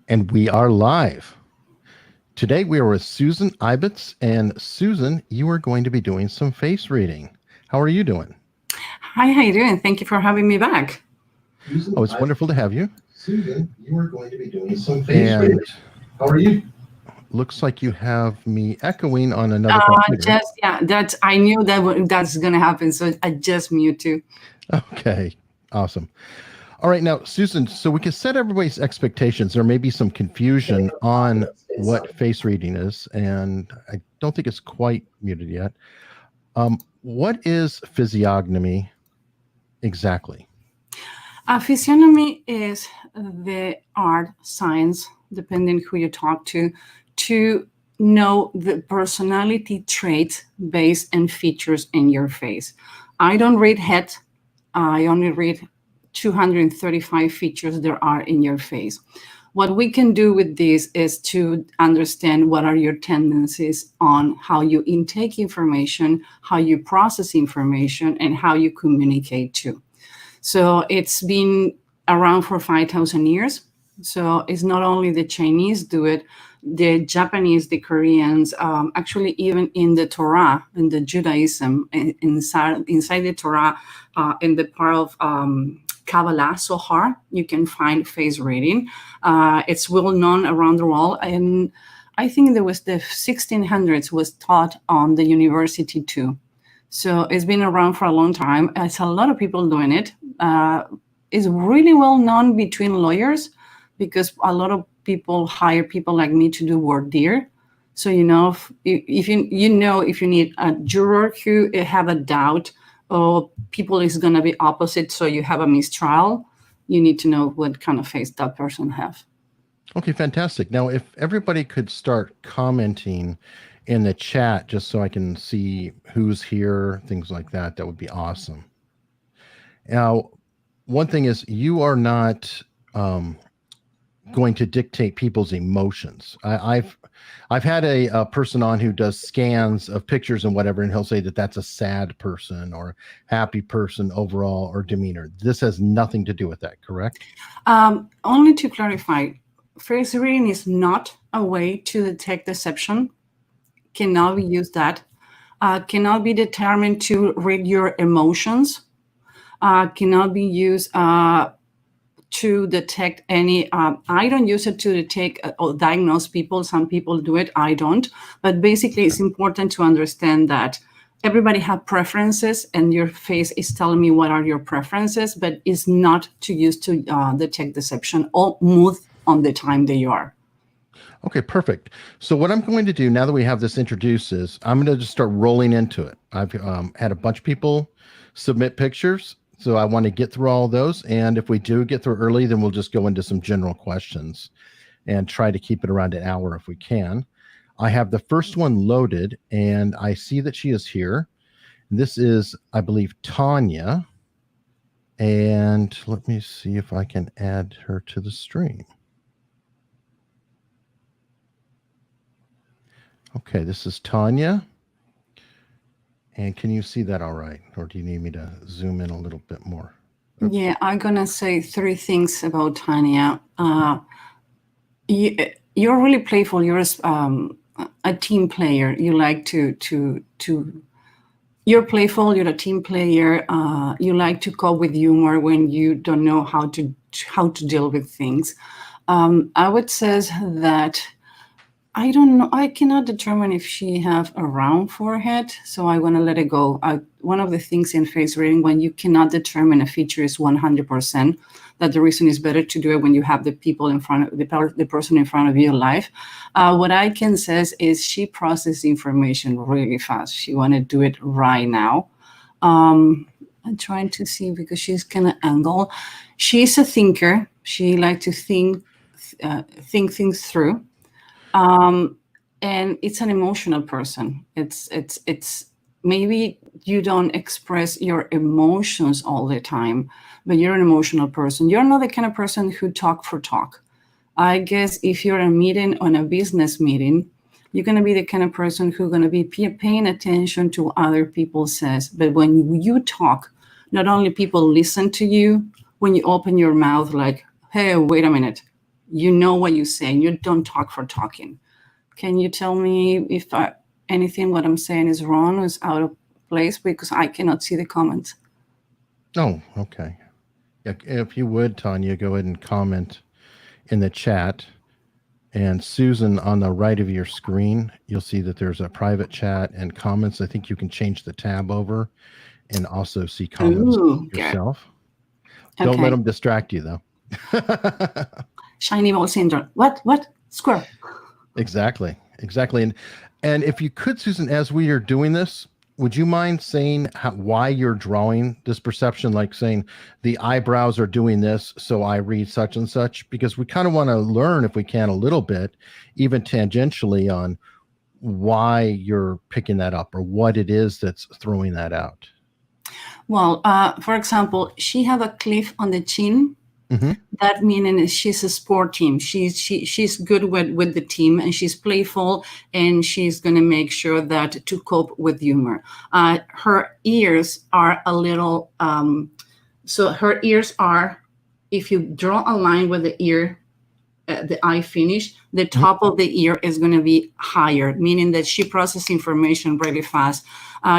And we are live. Today we are with Susan Ibitz, and Susan, you are going to be doing some face reading. How are you doing? Hi, how you doing? Thank you for having me back. Oh, it's wonderful to have you. Susan, you are going to be doing some face reading. How are you? Looks like you have me echoing on another computer. I knew that's gonna happen, so I just mute too. Okay, awesome. All right, now, Susan, so we can set everybody's expectations. There may be some confusion on what face reading is, and I don't think it's quite muted yet. What is physiognomy exactly? Physiognomy is the art, science, depending who you talk to know the personality traits based and features in your face. I don't read head. I only read 235 features there are in your face. What we can do with this is to understand what are your tendencies on how you intake information, how you process information, and how you communicate too. So it's been around for 5,000 years. So it's not only the Chinese do it, the Japanese, the Koreans, actually even in the Torah, in the Judaism, inside the Torah, in the part of Kabbalah, Zohar, you can find face reading. It's well known around the world. And I think there was the 1600s was taught on the university too. So it's been around for a long time. It's a lot of people doing it. It's really well known between lawyers because a lot of people hire people like me to do voir dire. So if you need a juror who have a doubt or people is going to be opposite, so you have a mistrial, you need to know what kind of face that person have. Okay, fantastic. Now, if everybody could start commenting in the chat just so I can see who's here, things like that, that would be awesome. Now, one thing is you are not going to dictate people's emotions. I've had a person on who does scans of pictures and whatever, and he'll say that that's a sad person or happy person overall or demeanor. This has nothing to do with that, correct? Only to clarify, face reading is not a way to detect deception. Cannot be used that. Cannot be determined to read your emotions. Cannot be used to detect any. I don't use it to detect or diagnose people. Some people do it. I don't. But basically, it's important to understand that everybody has preferences, and your face is telling me what are your preferences, but it's not to use to detect deception or mood on the time that you are. Okay, perfect. So what I'm going to do now that we have this introduced is I'm going to just start rolling into it. I've had a bunch of people submit pictures, so I want to get through all those. And if we do get through early, then we'll just go into some general questions and try to keep it around an hour if we can. I have the first one loaded, and I see that she is here. This is, I believe, Tonya. And let me see if I can add her to the stream. Okay, this is Tonya. And can you see that all right? Or do you need me to zoom in a little bit more? Oops. Yeah, I'm going to say three things about Tonya. You're really playful. You're a team player. You like you're playful. You're a team player. You like to cope with humor when you don't know how to deal with things. I would say that I don't know. I cannot determine if she have a round forehead, so I want to let it go. One of the things in face reading, when you cannot determine a feature is 100%, that the reason is better to do it when you have the people in front of the person in front of you live. What I can say is she processes information really fast. She want to do it right now. I'm trying to see because she's kind of angled. She's a thinker. She likes to think things through. And it's an emotional person. It's maybe you don't express your emotions all the time, but you're an emotional person. You're not the kind of person who talk for talk. I guess if you're a meeting on a business meeting, you're going to be the kind of person who's going to be paying attention to other people says. But when you talk, not only people listen to you, when you open your mouth like, hey, wait a minute, You know what you say. You don't talk for talking. Can you tell me if anything what I'm saying is wrong, is out of place? Because I cannot see the comments. Oh, okay. Yeah, if you would, Tonya, go ahead and comment in the chat. And Susan, on the right of your screen, you'll see that there's a private chat and comments. I think you can change the tab over and also see comments yourself. Okay. Don't let them distract you, though. Shiny ball syndrome. What? Square. Exactly. And if you could, Susan, as we are doing this, would you mind saying why you're drawing this perception, like saying the eyebrows are doing this, so I read such and such? Because we kind of want to learn, if we can, a little bit, even tangentially, on why you're picking that up or what it is that's throwing that out. Well, for example, she have a cliff on the chin. Mm-hmm. That meaning she's a sport team. She's good with the team, and she's playful, and she's going to make sure that to cope with humor. Her ears are a little, so her ears are, if you draw a line with the ear, the eye finish, the top of the ear is going to be higher, meaning that she processes information really fast.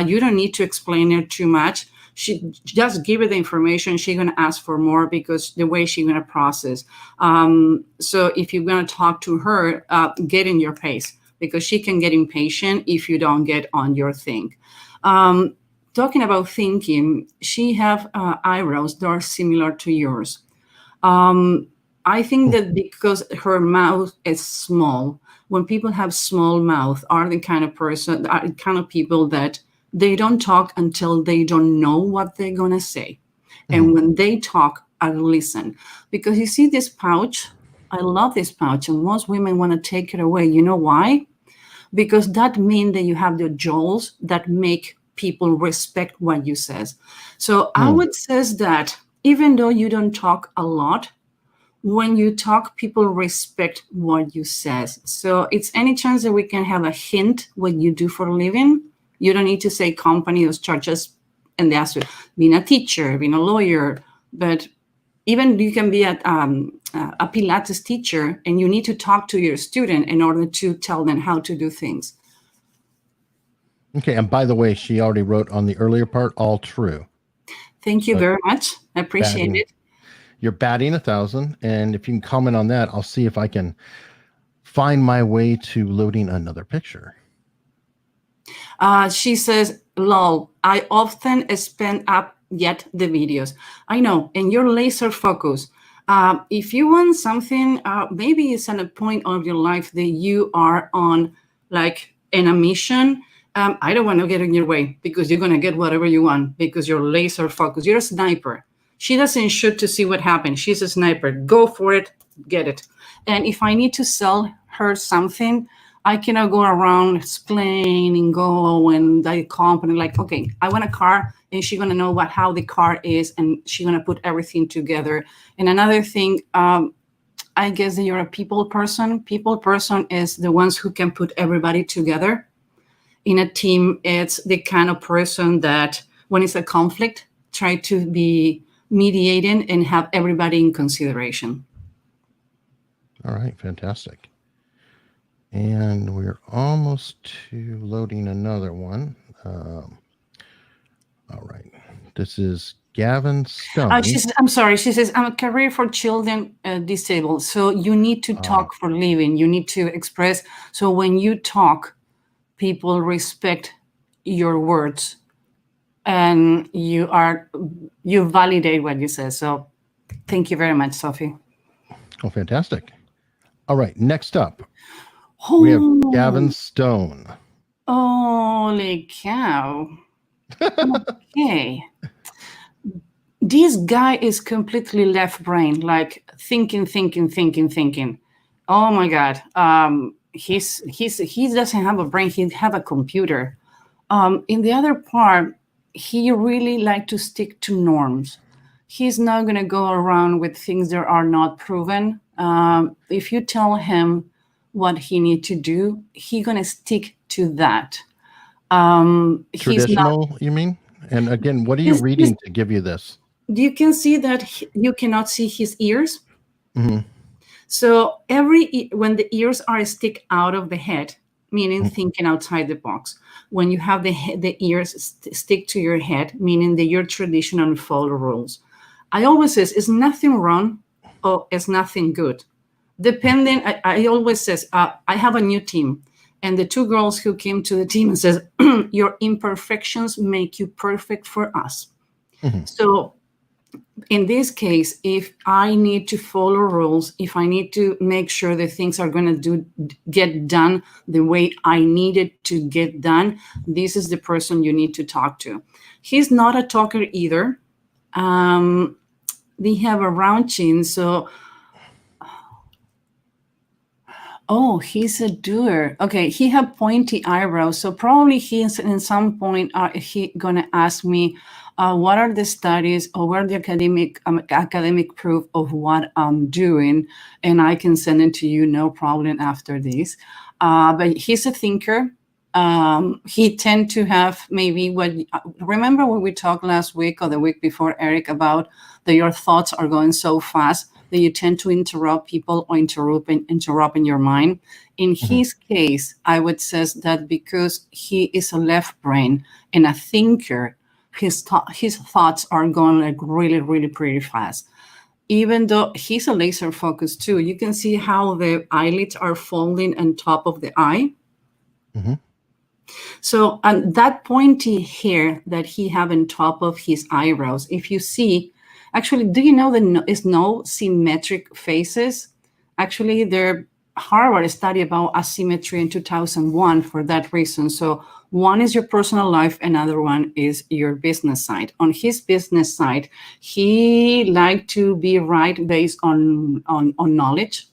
You don't need to explain it too much. She just give her the information. She's going to ask for more because the way she's going to process. So if you're going to talk to her, get in your pace, because she can get impatient if you don't get on your thing. Talking about thinking, she have eyebrows that are similar to yours. I think that because her mouth is small, when people have small mouth, are the kind of people that they don't talk until they don't know what they're going to say. Mm-hmm. And when they talk, I listen. Because you see this pouch, I love this pouch, and most women want to take it away. You know why? Because that means that you have the jewels that make people respect what you says. So I would say that even though you don't talk a lot, when you talk, people respect what you says. So it's any chance that we can have a hint what you do for a living. You don't need to say company or churches, and they ask you, being a teacher, being a lawyer, but even you can be a Pilates teacher, and you need to talk to your student in order to tell them how to do things. Okay, and by the way, she already wrote on the earlier part, all true. Thank you very much. I appreciate it. You're batting 1,000, and if you can comment on that, I'll see if I can find my way to loading another picture. She says, lol, I often spend up yet the videos. I know, and you're laser focused. If you want something, maybe it's at a point of your life that you are on like in a mission. I don't want to get in your way, because you're going to get whatever you want because you're laser focused. You're a sniper. She doesn't shoot to see what happens. She's a sniper. Go for it, get it. And if I need to sell her something, I cannot go around explaining, go and the company like, okay, I want a car, and she's gonna know how the car is, and she's gonna put everything together. And another thing, I guess that you're a people person. People person is the ones who can put everybody together. In a team, it's the kind of person that when it's a conflict, try to be mediating and have everybody in consideration. All right, fantastic. And we're almost to loading another one. All right. This is Gavin Stone. I'm sorry. She says, I'm a career for children disabled. So you need to talk for living. You need to express. So when you talk, people respect your words, and you validate what you say. So thank you very much, Sophie. Oh, fantastic. All right. Next up. We have Gavin Stone. Holy cow. Okay. This guy is completely left brain, like thinking. Oh my God. He doesn't have a brain. He have a computer. In the other part, he really like to stick to norms. He's not going to go around with things that are not proven. If you tell him what he needs to do, he's going to stick to that. Traditional, you mean? And again, what are you reading to give you this? You can see that you cannot see his ears. Mm-hmm. So when the ears are stick out of the head, meaning thinking outside the box. When you have the ears stick to your head, meaning that you're traditional and follow rules. I always says, it's nothing wrong or it's nothing good. Depending, I always says, I have a new team. And the two girls who came to the team and says, your imperfections make you perfect for us. So in this case, if I need to follow rules, if I need to make sure that things are going to get done the way I need it to get done, this is the person you need to talk to. He's not a talker either. They have a round chin, so he's a doer. Okay, he have pointy eyebrows, so probably he's in some point he gonna ask me, what are the studies or what are the academic proof of what I'm doing, and I can send it to you, no problem after this. But he's a thinker. He tend to have maybe remember when we talked last week or the week before, Eric, about that your thoughts are going so fast that you tend to interrupt people or interrupt in your mind. In his case, I would say that because he is a left brain and a thinker, his thoughts are going like really, really pretty fast. Even though he's a laser focus too, you can see how the eyelids are folding on top of the eye. So that pointy hair that he have on top of his eyebrows, if you see, actually, do you know there is no symmetric faces? Actually, there Harvard study about asymmetry in 2001 for that reason. So one is your personal life, another one is your business side. On his business side, he liked to be right based on knowledge.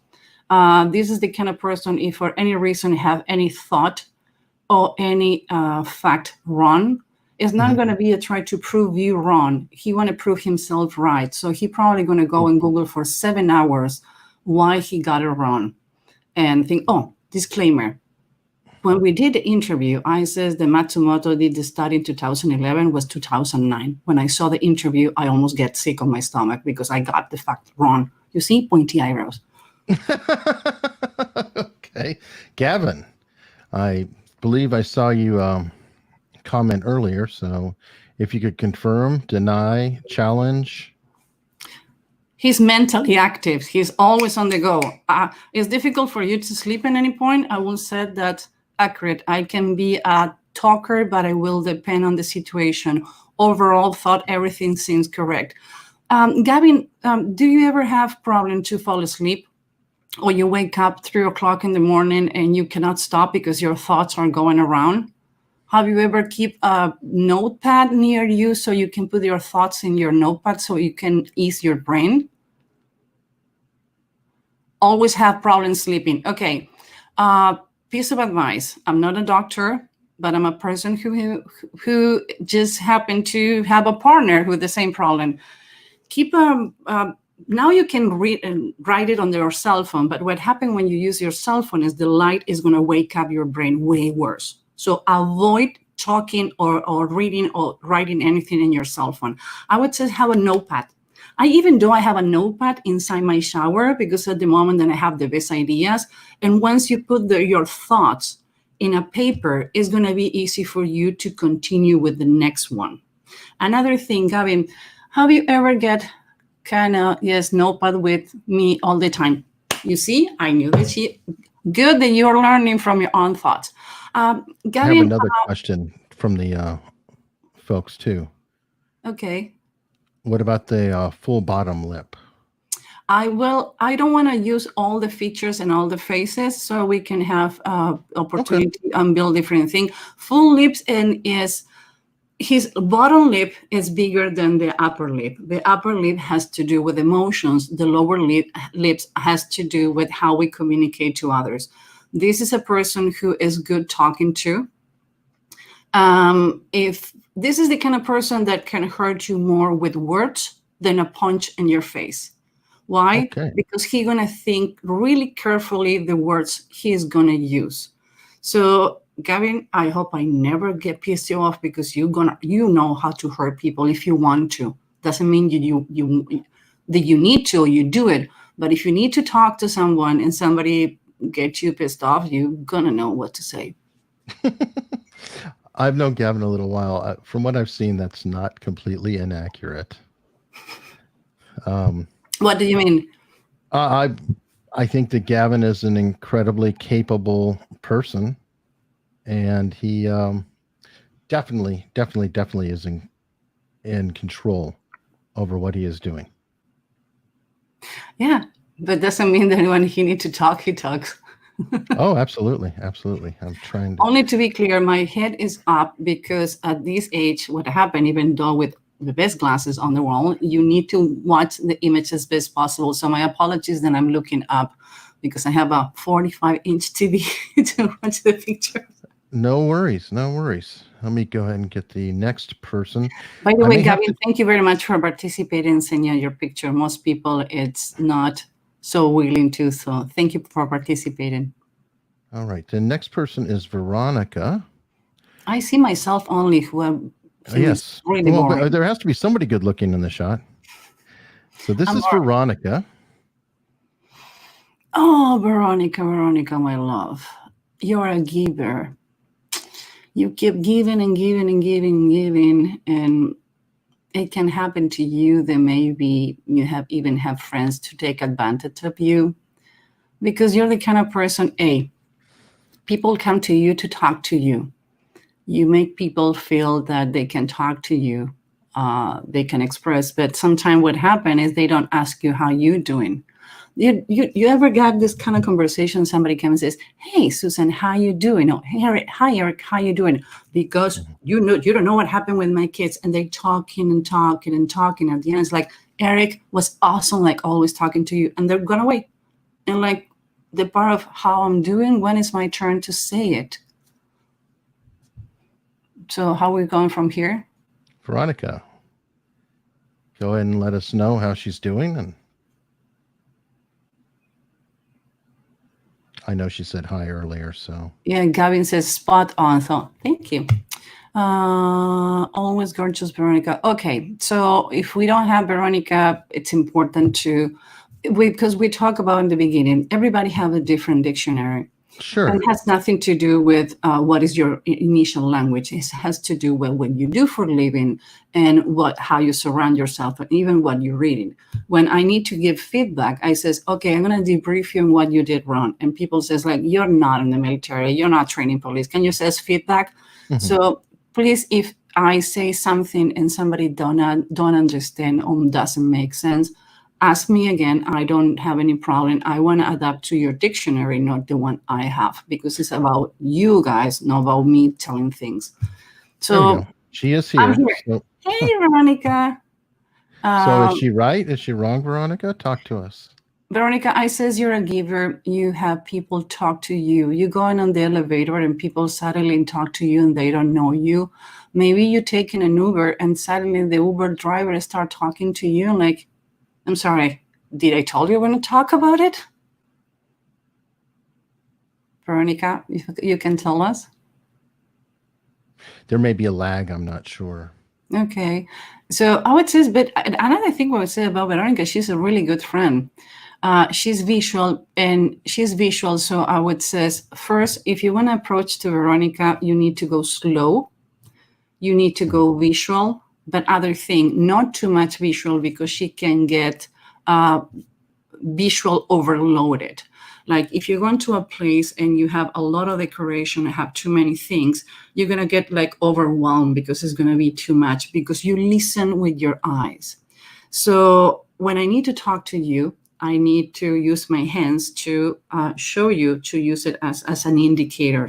This is the kind of person, if for any reason have any thought or any fact wrong, it's not going to be a try to prove you wrong. He want to prove himself right. So he probably going to go and Google for 7 hours why he got it wrong and think, disclaimer. When we did the interview, I says the Matsumoto did the study in 2011 was 2009. When I saw the interview, I almost get sick on my stomach because I got the fact wrong. You see, pointy eyebrows. Okay. Gavin, I believe I saw you comment earlier, so if you could confirm, deny, challenge. He's mentally active. He's always on the go. It's difficult for you to sleep at any point. I will say that accurate. I can be a talker, but I will depend on the situation. Overall thought, everything seems correct. Gavin, do you ever have problem to fall asleep? Or you wake up 3 o'clock in the morning and you cannot stop because your thoughts are going around? Have you ever keep a notepad near you so you can put your thoughts in your notepad so you can ease your brain? Always have problems sleeping. Okay. Piece of advice. I'm not a doctor, but I'm a person who just happened to have a partner with the same problem. Keep now you can read and write it on your cell phone, but what happens when you use your cell phone is the light is going to wake up your brain way worse. So avoid talking or reading or writing anything in your cell phone. I would say have a notepad. Even though I have a notepad inside my shower, because at the moment then I have the best ideas. And once you put your thoughts in a paper, it's going to be easy for you to continue with the next one. Another thing, Gavin, have you ever get kind of, notepad with me all the time? You see, I knew that good that you're learning from your own thoughts. Gavin, I have another question from the folks too. Okay. What about the full bottom lip? I don't want to use all the features and all the faces, so we can have opportunity and build different things. Full lips is his bottom lip is bigger than the upper lip. The upper lip has to do with emotions. The lower lips has to do with how we communicate to others. This is a person who is good talking to. If this is the kind of person that can hurt you more with words than a punch in your face. Why? Okay. Because he's going to think really carefully the words he's going to use. So, Gavin, I hope I never get pissed you off because you know how to hurt people if you want to. Doesn't mean that you need to or you do it, But if you need to talk to someone and somebody gets you pissed off, you're going to know what to say. I've known Gavin a little while. From what I've seen, that's not completely inaccurate. What do you mean? I think that Gavin is an incredibly capable person, and he definitely is in control over what he is doing. Yeah, but doesn't mean that when he needs to talk, he talks. Oh, absolutely. I'm trying to... Only to be clear, my head is up because at this age, what happened, even though with the best glasses on the world, you need to watch the image as best possible. So my apologies that I'm looking up because I have a 45-inch TV to watch the picture. No worries. Let me go ahead and get the next person. By the way, Gavin, thank you very much for participating and sending your picture. Most people, it's not so willing to. So thank you for participating. All right. The next person is Veronica. I see myself only who yes. Really boring. There has to be somebody good looking in the shot. So this is Veronica. Oh, Veronica, my love. You're a giver. You keep giving and giving and giving and giving, and it can happen to you that maybe you even have friends to take advantage of you because you're the kind of person, people come to you to talk to you. You make people feel that they can talk to you, they can express, but sometimes what happens is they don't ask you how you're doing. You ever got this kind of conversation? Somebody comes and says, "Hey, Susan, how you doing?" Oh, "Hey, hi, Eric, how you doing?" Because you don't know what happened with my kids, and they talking and talking and talking. At the end, it's like, Eric was awesome, like always talking to you, and they're gonna wait. And like the part of how I'm doing, when is my turn to say it? So how are we going from here? Veronica, go ahead and let us know how she's doing. And I know she said hi earlier, so. Yeah, Gavin says spot on. So thank you. Always gorgeous, Veronica. Okay, so if we don't have Veronica, it's important because we talk about in the beginning, everybody have a different dictionary. Sure. And it has nothing to do with what is your initial language. It has to do with what you do for a living and how you surround yourself, and even what you're reading. When I need to give feedback, I says, okay, I'm going to debrief you on what you did wrong. And people says, like, you're not in the military, you're not training police. Can you say feedback? Mm-hmm. So please, if I say something and somebody don't understand or doesn't make sense, ask me again. I don't have any problem. I want to adapt to your dictionary, not the one I have, because it's about you guys, not about me telling things. So she is here. I'm here. So. Hey, Veronica. So is she right? Is she wrong, Veronica? Talk to us. Veronica, I says you're a giver. You have people talk to you. You go in on the elevator and people suddenly talk to you and they don't know you. Maybe you're taking an Uber and suddenly the Uber driver start talking to you like, I'm sorry, did I tell you we're going to talk about it? Veronica, you can tell us? There may be a lag, I'm not sure. Okay. So I would say, but another thing I would say about Veronica, she's a really good friend. She's visual, so I would say, first, if you want to approach to Veronica, you need to go slow. You need to go visual. But other thing, not too much visual because she can get visual overloaded. Like if you're going to a place and you have a lot of decoration and have too many things, you're going to get like overwhelmed because it's going to be too much because you listen with your eyes. So when I need to talk to you, I need to use my hands to show you to use it as an indicator.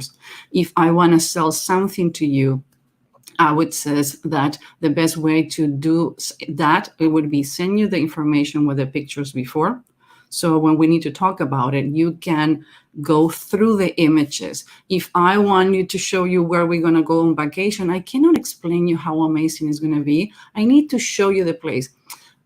If I want to sell something to you, I would say that the best way to do that, it would be send you the information with the pictures before. So when we need to talk about it, you can go through the images. If I want you to show you where we're going to go on vacation, I cannot explain you how amazing it's going to be. I need to show you the place.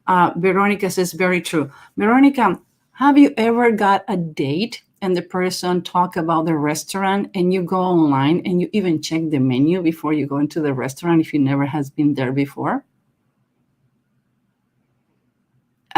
Veronica says, very true. Veronica, have you ever got a date and the person talk about the restaurant and you go online and you even check the menu before you go into the restaurant if you never has been there before?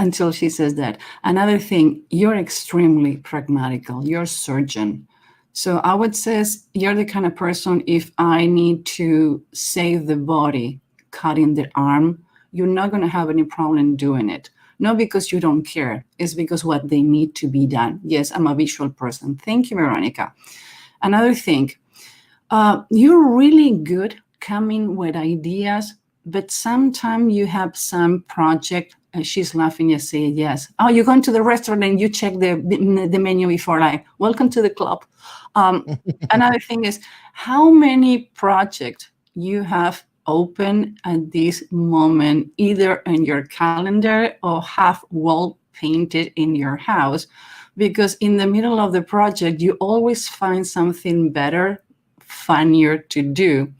until she says that. Another thing, you're extremely pragmatical. You're a surgeon. So I would say you're the kind of person, if I need to save the body, cutting the arm, you're not going to have any problem doing it. Not because you don't care. It's because what they need to be done. Yes, I'm a visual person. Thank you, Veronica. Another thing, you're really good coming with ideas, but sometimes you have some project. She's laughing. You say yes. Oh, you're going to the restaurant and you check the menu before, like, welcome to the club. Another thing is how many projects you have open at this moment, either in your calendar or have wall painted in your house, because in the middle of the project, you always find something better, funnier to do.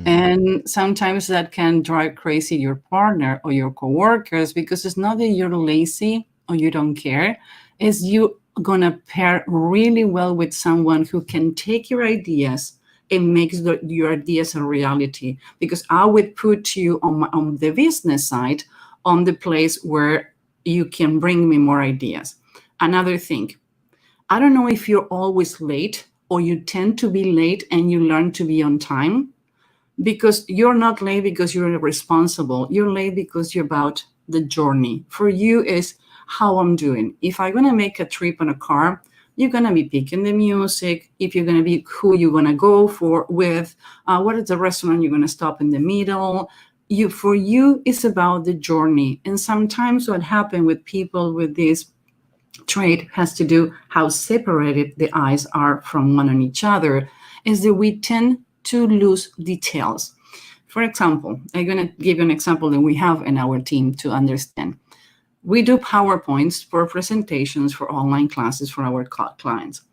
And sometimes that can drive crazy your partner or your coworkers, because it's not that you're lazy or you don't care, it's you gonna pair really well with someone who can take your ideas and makes your ideas a reality. Because I would put you on the business side, on the place where you can bring me more ideas. Another thing, I don't know if you're always late or you tend to be late and you learn to be on time, because you're not late because you're responsible. You're late because you're about the journey. For you is how I'm doing. If I'm going to make a trip on a car, you're going to be picking the music. If you're going to be who you're going to go with, what is the restaurant you're going to stop in the middle. For you, it's about the journey. And sometimes what happens with people with this trait has to do how separated the eyes are from one on each other, is that we tend to lose details. For example, I'm going to give you an example that we have in our team to understand. We do PowerPoints for presentations for online classes for our clients.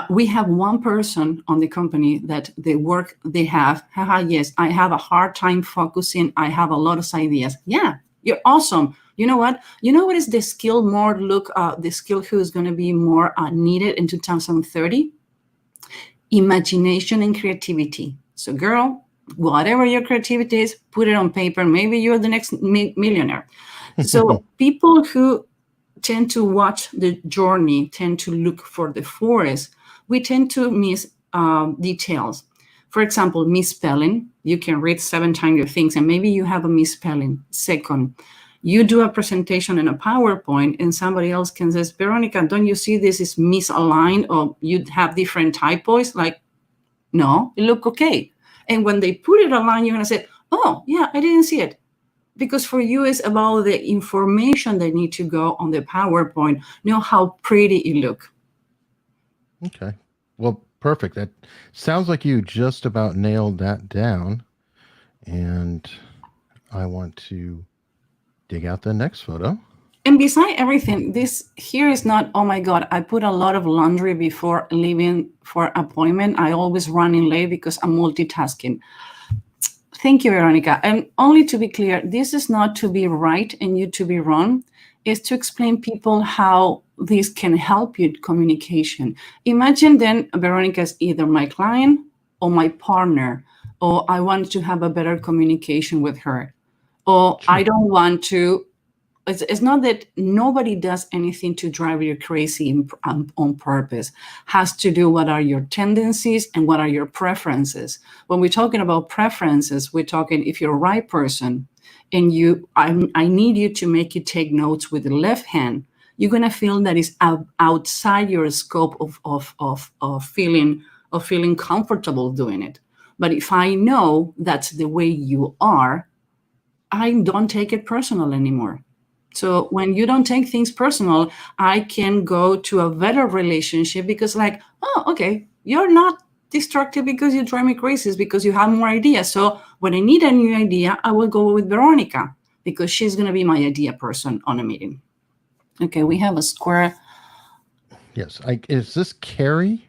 We have one person on the company that the work they have, yes, I have a hard time focusing. I have a lot of ideas. Yeah, you're awesome. You know what? You know what is the skill the skill who is going to be more needed in 2030? Imagination and creativity. So girl, whatever your creativity is, put it on paper. Maybe you're the next millionaire. So people who tend to watch the journey, tend to look for the forest, we tend to miss details. For example, misspelling. You can read 7 times your things and maybe you have a misspelling. Second, you do a presentation in a PowerPoint and somebody else can say, Veronica, don't you see this is misaligned or you have different typos? Like, no, it look okay. And when they put it online, you're going to say, oh, yeah, I didn't see it. Because for you, it's about the information that need to go on the PowerPoint, know how pretty it look. Okay. Well, perfect. That sounds like you just about nailed that down. And I want to dig out the next photo. And beside everything, this here is not, oh my God, I put a lot of laundry before leaving for appointment. I always run in late because I'm multitasking. Thank you, Veronica. And only to be clear, this is not to be right and you to be wrong. It's to explain people how this can help you in communication. Imagine then Veronica is either my client or my partner, or I want to have a better communication with her, or I don't want to. It's not that nobody does anything to drive you crazy on purpose. Has to do what are your tendencies and what are your preferences. When we're talking about preferences, we're talking if you're a right person and I need you to make you take notes with the left hand, you're gonna feel that is outside your scope of feeling comfortable doing it. But if I know that's the way you are, I don't take it personal anymore. So when you don't take things personal, I can go to a better relationship because like, oh, okay, you're not destructive because you drive me crazy, it's because you have more ideas. So when I need a new idea, I will go with Veronica because she's going to be my idea person on a meeting. Okay, we have a square. Yes. Is this Carrie?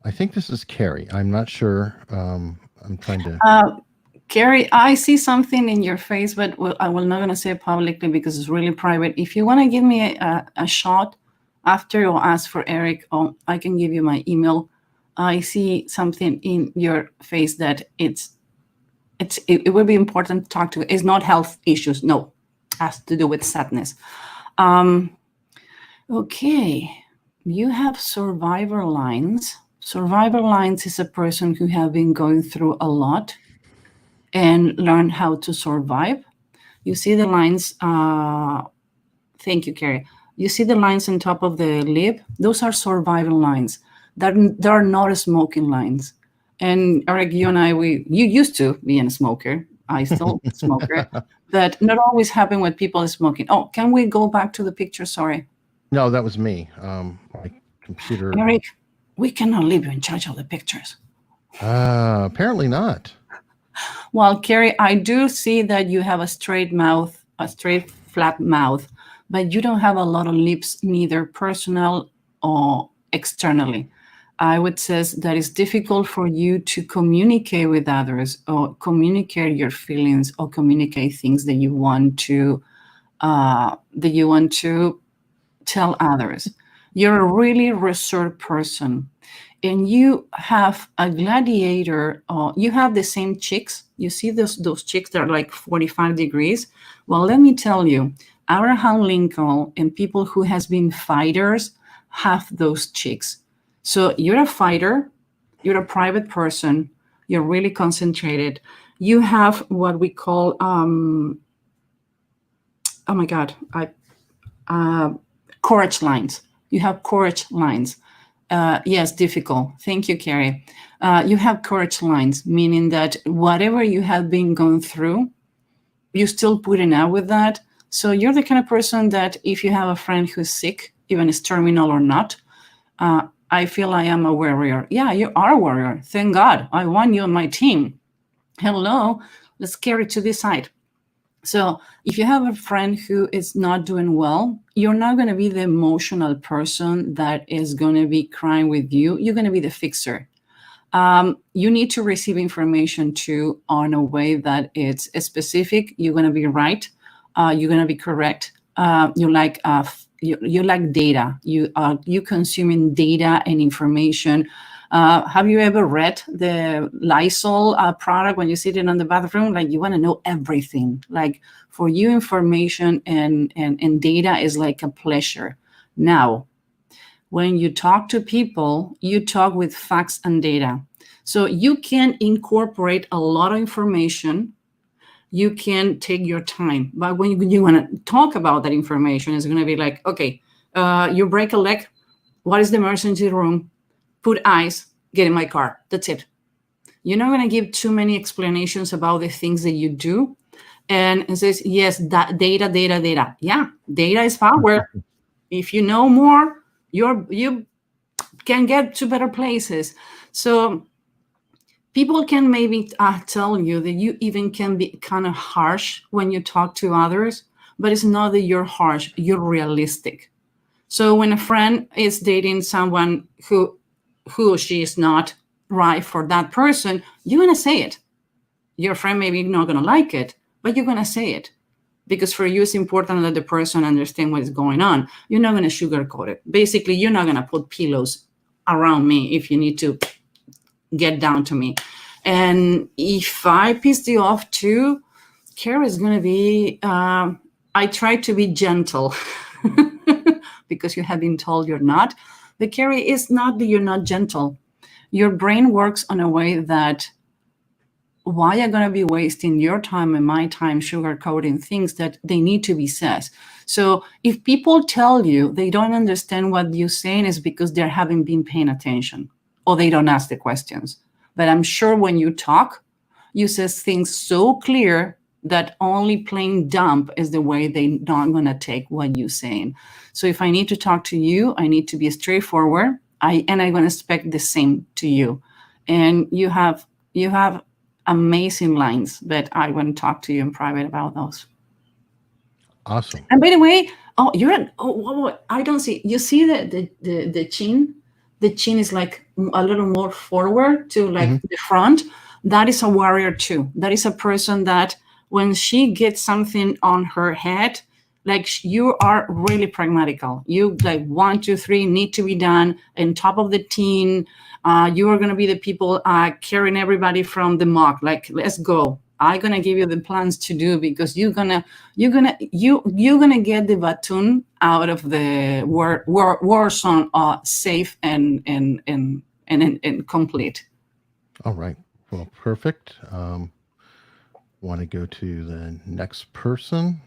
I think this is Carrie. I'm not sure. I'm trying to... Carrie, I see something in your face, but I will not going to say it publicly because it's really private. If you want to give me a shot after or ask for Eric, I can give you my email. I see something in your face that it would be important to talk to. It's not health issues. No, has to do with sadness. Okay, you have survivor lines. Survivor lines is a person who have been going through a lot and learn how to survive. You see the lines, thank you, Carrie. You see the lines on top of the lip? Those are survival lines. They're not smoking lines. And Eric, you and I, you used to be a smoker. I still smoker, but not always happen when people are smoking. Oh, can we go back to the picture? Sorry. No, that was me. My computer. Eric, we cannot leave you in charge of the pictures. Apparently not. Well, Carrie, I do see that you have a straight mouth, a straight flat mouth, but you don't have a lot of lips, neither personal or externally. I would say that it's difficult for you to communicate with others or communicate your feelings or communicate things that you want to tell others. You're a really reserved person, and you have a gladiator. You have the same cheeks. You see those cheeks that are like 45 degrees. Well, let me tell you, Abraham Lincoln and people who has been fighters have those cheeks. So you're a fighter, you're a private person, you're really concentrated. You have what we call, courage lines. You have courage lines. Yes, difficult. Thank you, Carrie. You have courage lines, meaning that whatever you have been going through, you're still putting out with that. So you're the kind of person that if you have a friend who's sick, even is terminal or not, I feel I am a warrior. Yeah, you are a warrior. Thank God. I want you on my team. Hello, let's carry to this side. So if you have a friend who is not doing well, you're not going to be the emotional person that is going to be crying with you. You're going to be the fixer. You need to receive information too on a way that it's specific. You're going to be right. You're going to be correct. You like data. You consuming data and information. Have you ever read the Lysol product when you sit in the bathroom? Like, you want to know everything. Like, for you, information and data is like a pleasure. Now, when you talk to people, you talk with facts and data. So you can incorporate a lot of information. You can take your time. But when you want to talk about that information, it's going to be like, okay, you break a leg. What is the emergency room? Put ice, get in my car. That's it. You're not going to give too many explanations about the things that you do. And it says, yes, that data. Yeah, data is power. If you know more, you can get to better places. So people can maybe tell you that you even can be kind of harsh when you talk to others, but it's not that you're harsh, you're realistic. So when a friend is dating someone who or she is not right for that person, you're going to say it. Your friend maybe not going to like it, but you're going to say it. Because for you, it's important that the person understand what is going on. You're not going to sugarcoat it. Basically, you're not going to put pillows around me if you need to get down to me. And if I pissed you off too, Carrie is going to be, I try to be gentle because you have been told you're not. But Carrie, is not that you're not gentle. Your brain works on a way that, why are you going to be wasting your time and my time sugarcoating things that they need to be said? So if people tell you they don't understand what you're saying, is because they haven't been paying attention or they don't ask the questions. But I'm sure when you talk, you say things so clear that only plain dumb is the way they're not going to take what you're saying. So if I need to talk to you, I need to be straightforward. I'm going to expect the same to you. And you have amazing lines, but I want to talk to you in private about those. Awesome. And by the way, I don't see. You see the chin? The chin is like a little more forward to like the front. That is a warrior too. That is a person that when she gets something on her head, like, you are really pragmatical. You like 1, 2, 3 need to be done on top of the team. You are going to be the people carrying everybody from the mock. Like, let's go. I'm gonna give you the plans to do, because you're gonna get the baton out of the war zone safe and complete. All right. Well, perfect. Want to go to the next person,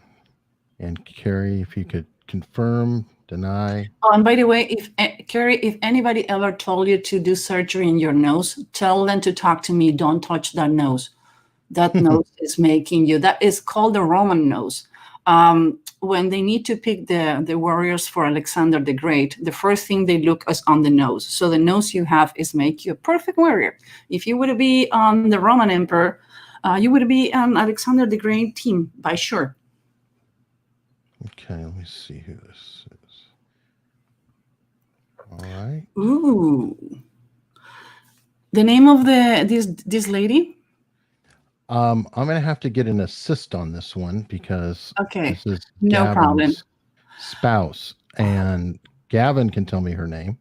and Carrie, if you could confirm, deny. Oh, and by the way, if Carrie, if anybody ever told you to do surgery in your nose, tell them to talk to me. Don't touch that nose. That nose is making you. That is called the Roman nose. When they need to pick the warriors for Alexander the Great, the first thing they look is on the nose. So the nose you have is make you a perfect warrior. If you would be on the Roman emperor, you would be on Alexander the Great team by sure. Okay, let me see who this is. All right. Ooh. The name of this lady? I'm gonna have to get an assist on this one because this is no problem. Spouse, and Gavin can tell me her name.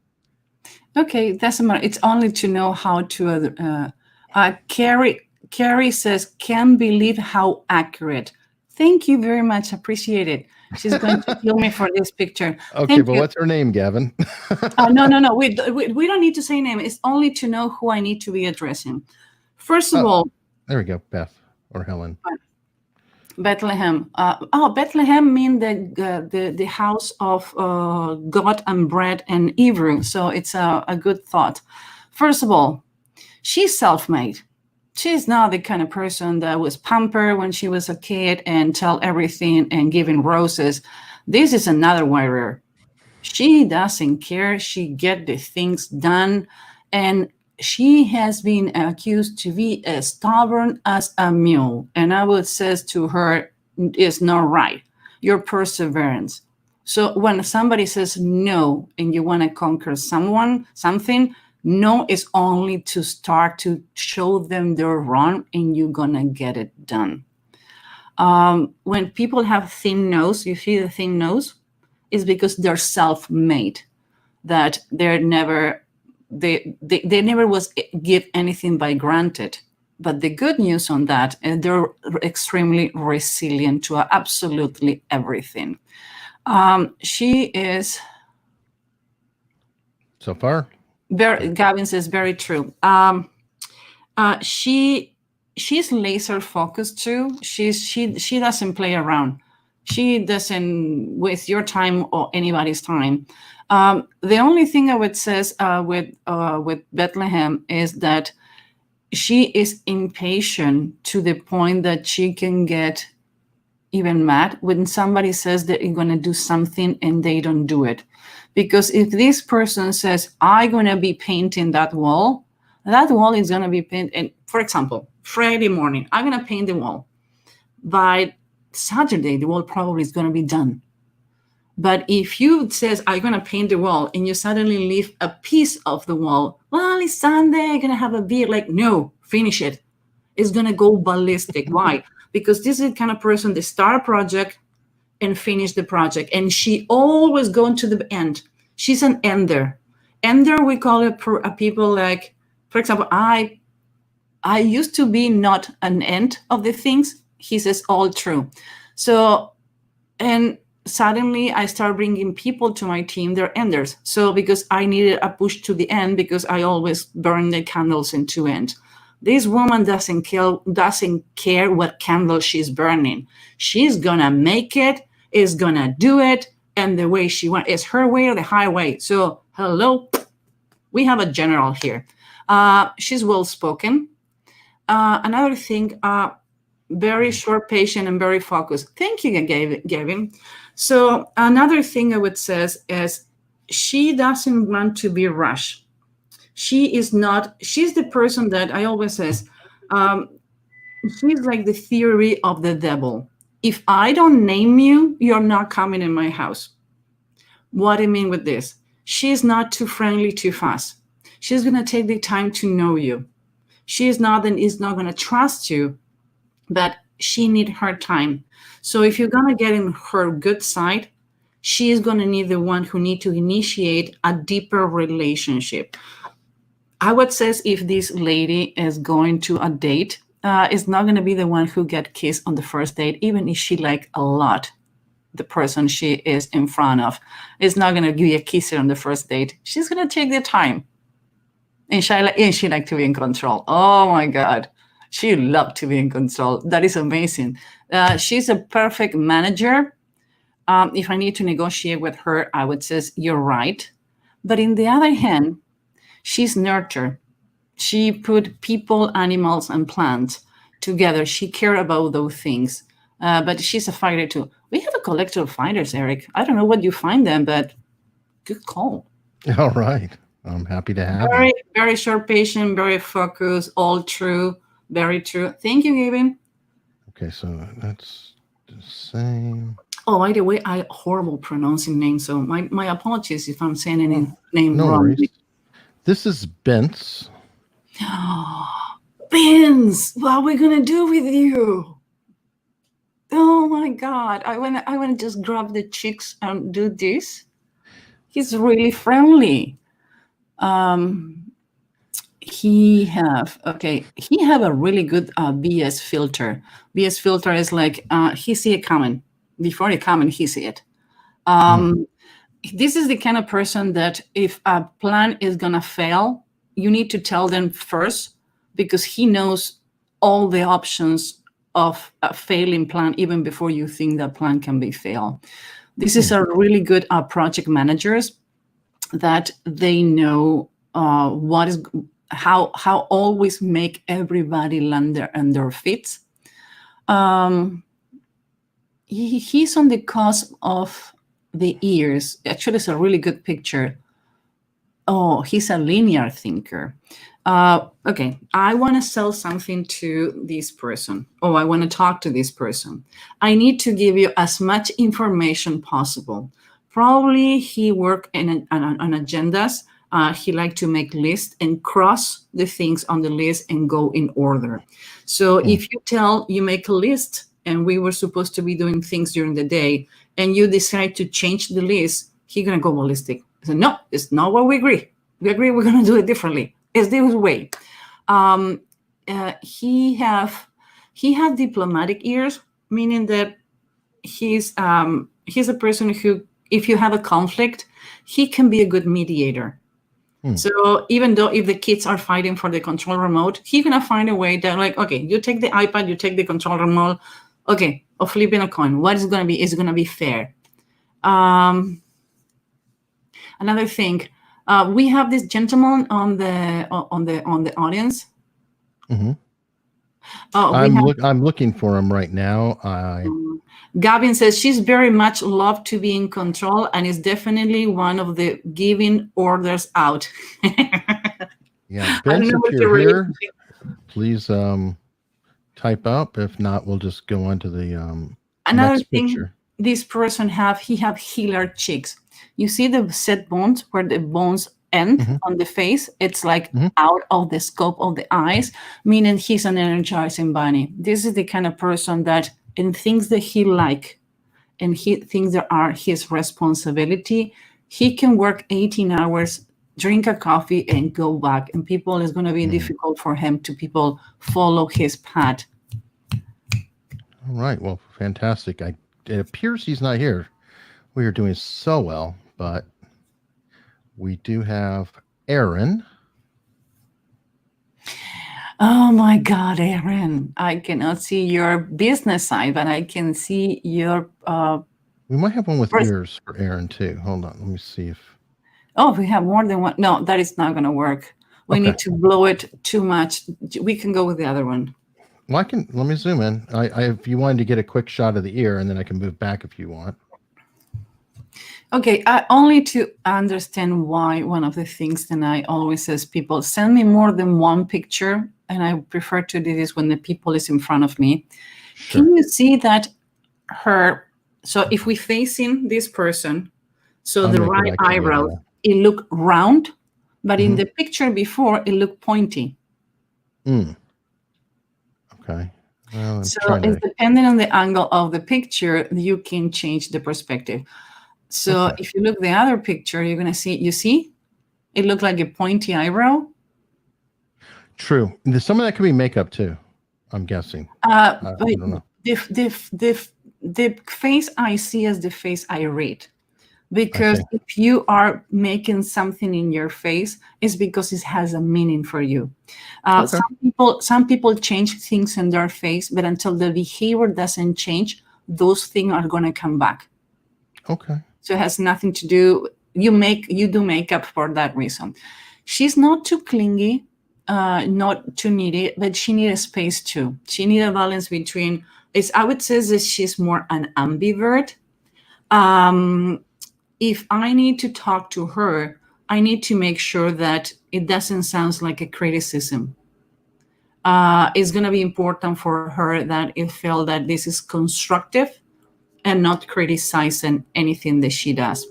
Okay, doesn't matter. It's only to know how to. Carrie says, "Can't believe how accurate." Thank you very much. Appreciate it. She's going to kill me for this picture. Okay, but what's her name, Gavin? No. We don't need to say name. It's only to know who I need to be addressing. First of all, there we go, Beth or Helen. Bethlehem. Bethlehem means the house of God and bread and Hebrew. So it's a good thought. First of all, she's self-made. She's not the kind of person that was pampered when she was a kid and tell everything and giving roses. This is another warrior. She doesn't care. She get the things done. And she has been accused to be as stubborn as a mule. And I would say to her, it's not right. Your perseverance. So when somebody says no and you want to conquer something, no is only to start to show them they're wrong and you're going to get it done. When people have thin nose, you see the thin nose, is because they're self-made, that they never was give anything by granted. But the good news on that, they're extremely resilient to absolutely everything. She is... So far? Gavin says very true. She's laser focused too. She doesn't play around. She doesn't waste your time or anybody's time. The only thing I would say with Bethlehem is that she is impatient to the point that she can get even mad when somebody says that they're going to do something and they don't do it. Because if this person says, I'm going to be painting that wall is going to be painted. And for example, Friday morning, I'm going to paint the wall. By Saturday, the wall probably is going to be done. But if you says, I'm going to paint the wall, and you suddenly leave a piece of the wall, well, it's Sunday, I'm going to have a beer. Like, no, finish it. It's going to go ballistic. Why? Because this is the kind of person that start a project and finish the project. And she always going to the end. She's an ender. Ender, we call it people like, for example, I used to be not an end of the things. He says all true. So, and suddenly I start bringing people to my team, they're enders. So because I needed a push to the end, because I always burn the candles in two ends. This woman doesn't care what candle she's burning. She's gonna make it, is gonna do it, and the way she wants is her way or the highway. So hello, we have a general here. She's well-spoken. Another thing, very short, patient, and very focused. Thank you, Gavin. So another thing I would say is she doesn't want to be rushed. She's the person that I always says, she's like the theory of the devil. If I don't name you, you're not coming in my house. What do I mean with this? She's not too friendly too fast. She's going to take the time to know you. She is not going to trust you, but she needs her time. So if you're going to get in her good side, she is going to need the one who need to initiate a deeper relationship. I would say if this lady is going to a date, is not going to be the one who get kissed on the first date, even if she like a lot the person she is in front of. Is not going to give you a kisser on the first date. She's going to take the time. And she like to be in control. Oh my God. She loved to be in control. That is amazing. She's a perfect manager. If I need to negotiate with her, I would say, you're right. But in the other hand, she's nurture. She put people, animals, and plants together. She cares about those things. But she's a fighter too. We have a collective of fighters, Eric. I don't know what you find them, but good call. All right. I'm happy to have Very, you. very short, patient, very focused, all true, very true. Thank you, Gavin. Okay, so that's the same. Oh, by the way, I horrible pronouncing names, so my apologies if I'm saying any name No wrong. worries. This is Bence. Bence, what are we gonna do with you? Oh my God! I wanna just grab the cheeks and do this. He's really friendly. He have a really good BS filter. BS filter is like he see it coming. Before it coming, he see it. This is the kind of person that if a plan is gonna fail, you need to tell them first, because he knows all the options of a failing plan even before you think that plan can be failed. This is a really good project managers that they know what is how always make everybody land on their feet. He's on the cusp of the ears. Actually, it's a really good picture. Oh, he's a linear thinker. Okay, I want to sell something to this person. Oh, I want to talk to this person. I need to give you as much information possible. Probably he work on agendas. He like to make lists and cross the things on the list and go in order. So if you make a list, and we were supposed to be doing things during the day, and you decide to change the list, he's gonna go ballistic. I said, no, it's not what we agree. We agree we're gonna do it differently. It's this way. He has diplomatic ears, meaning that he's a person who, if you have a conflict, he can be a good mediator. So even though if the kids are fighting for the control remote, he's gonna find a way that, like, okay, you take the iPad, you take the control remote, okay, or flipping a coin. What is it gonna be? Is it gonna be fair? Another thing, we have this gentleman on the audience. I'm looking for him right now. Gavin says she's very much loved to be in control and is definitely one of the giving orders out. Yeah, Bence, if you're here, please type up. If not, we'll just go on to the another next thing. picture. This person have healer cheeks. You see the set bones where the bones end on the face. It's like out of the scope of the eyes, meaning he's an energizing bunny. This is the kind of person that in things that he like and things that are his responsibility, he can work 18 hours, drink a coffee, and go back. And people is going to be difficult for him to people follow his path. All right. Well, fantastic. It appears he's not here. We are doing so well, but we do have Aaron. Oh my God, Aaron. I cannot see your business side, but I can see your... We might have one with ears for Aaron too. Hold on. Let me see if... Oh, we have more than one. No, that is not going to work. We need to blow it too much. We can go with the other one. Well, let me zoom in. If you wanted to get a quick shot of the ear, and then I can move back if you want. Okay, only to understand why one of the things that I always says, people send me more than one picture, and I prefer to do this when the people is in front of me. Sure. Can you see that so if we facing this person, so the right eyebrow, it look round, but in the picture before, it looked pointy. Okay. Well, so it's depending on the angle of the picture, you can change the perspective. So if you look the other picture, you're going to see, it looked like a pointy eyebrow. True. Some of that could be makeup too. I'm guessing. But I don't know. the face I see is the face I read. Because see. if you are making something in your face, it's because it has a meaning for you. Okay. Some people change things in their face, but until the behavior doesn't change, those things are going to come back. Okay. So it has nothing to do. You do makeup for that reason. She's not too clingy, not too needy, but she needs a space too. She needs a balance between. I would say that she's more an ambivert. If I need to talk to her, I need to make sure that it doesn't sound like a criticism. It's going to be important for her that it feel that this is constructive and not criticizing anything that she does.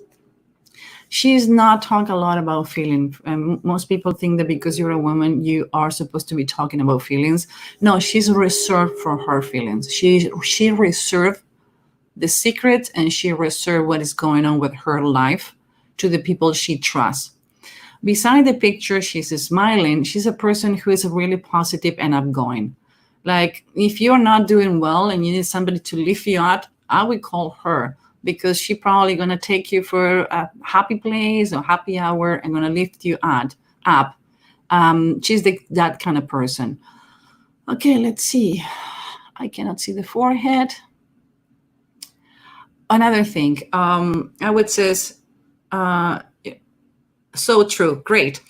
She's not talking a lot about feelings. Most people think that because you're a woman, you are supposed to be talking about feelings. No, she's reserved for her feelings. She reserved the secret, and she reserved what is going on with her life to the people she trusts. Beside the picture, she's smiling. She's a person who is really positive and outgoing. Like if you're not doing well and you need somebody to lift you up, I would call her, because she's probably going to take you for a happy place or happy hour and going to lift you up. She's that kind of person. Okay, let's see. I cannot see the forehead. Another thing, I would say, so true, great.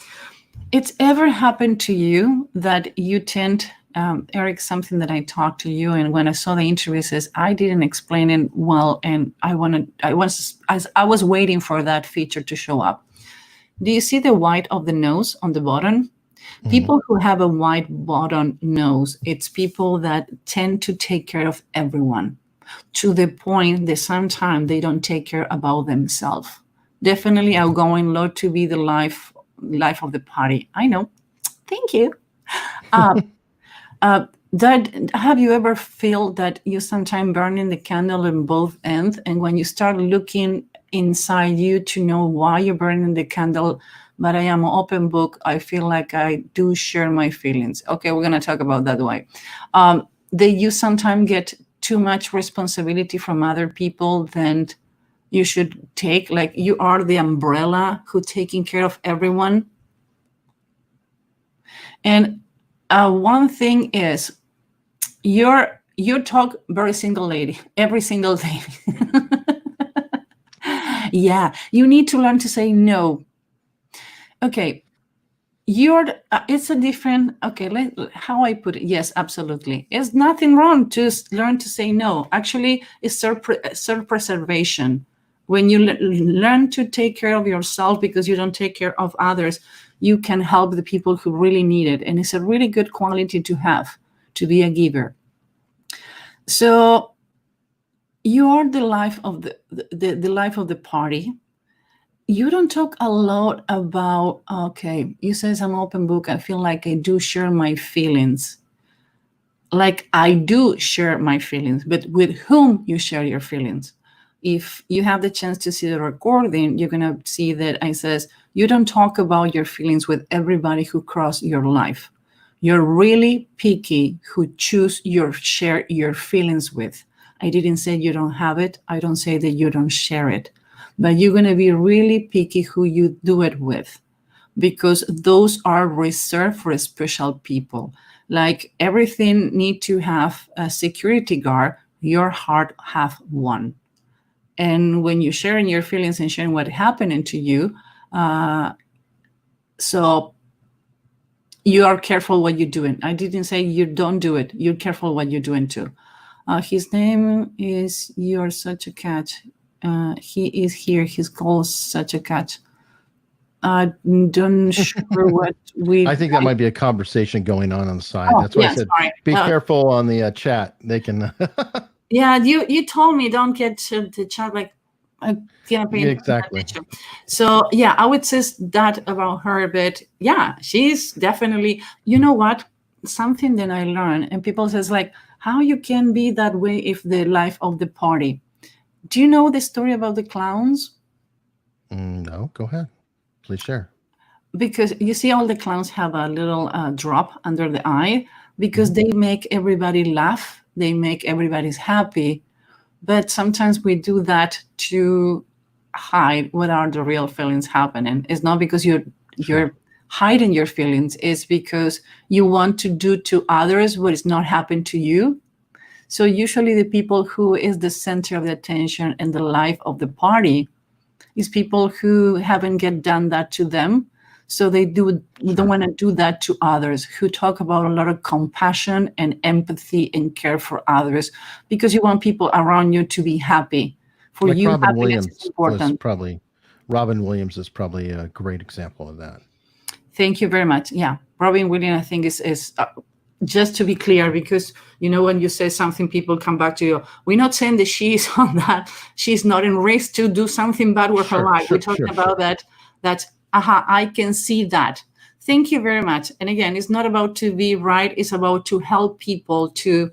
It's ever happened to you that you tend, Eric, something that I talked to you, and when I saw the interview, says I didn't explain it well, and I was waiting for that feature to show up. Do you see the white of the nose on the bottom? Mm-hmm. People who have a white bottom nose, it's people that tend to take care of everyone, to the point that sometimes they don't take care about themselves. Definitely outgoing, love to be the life of the party. I know. Thank you. That have you ever feel that you sometimes burning the candle in both ends, and when you start looking inside you to know why you're burning the candle, but I am an open book, I feel like I do share my feelings. Okay, we're gonna talk about that way. That you sometimes get too much responsibility from other people than you should take, like you are the umbrella who taking care of everyone. And one thing is, you talk very single lady every single day. Yeah, you need to learn to say no. Okay, it's a different, okay, how I put it. Yes, absolutely. There's nothing wrong to learn to say no. Actually, it's self-preservation. When you learn to take care of yourself because you don't take care of others, you can help the people who really need it. And it's a really good quality to have, to be a giver. So you are the life of the life of the party. You don't talk a lot about, okay, you says I'm open book. I feel like I do share my feelings. Like I do share my feelings, but with whom you share your feelings. If you have the chance to see the recording, you're going to see that I says, you don't talk about your feelings with everybody who cross your life. You're really picky who choose share your feelings with. I didn't say you don't have it. I don't say that you don't share it. But you're going to be really picky who you do it with, because those are reserved for special people. Like everything need to have a security guard, your heart have one. And when you're sharing your feelings and sharing what happened to you, so you are careful what you're doing. I didn't say you don't do it. You're careful what you're doing too. His name is You're Such a Cat. He is here. He's called Such a Cat. Don't sure what we. I think that might be a conversation going on the side. That's why I said be careful on the chat. They can. Yeah, you told me don't get to the chat like. Exactly. So yeah, I would say that about her, but yeah, she's definitely. You know what? Something that I learned, and people says like, how you can be that way if the life of the party. Do you know the story about the clowns? No, go ahead. Please share. Because you see all the clowns have a little drop under the eye. because they make everybody laugh, they make everybody's happy. But sometimes we do that to hide what are the real feelings happening. It's not because you're hiding your feelings, it's because you want to do to others what is not happening to you. So usually the people who is the center of the attention and the life of the party is people who haven't get done that to them. So they don't want to do that to others, who talk about a lot of compassion and empathy and care for others, because you want people around you to be happy. For like you, Robin happiness Williams is important. Robin Williams is probably a great example of that. Thank you very much. Yeah, Robin Williams, I think is just to be clear, because when you say something, people come back to you. We're not saying that she's on that. She's not in risk to do something bad with her life. We're talking about that. I can see that. Thank you very much. And again, it's not about to be right. It's about to help people to,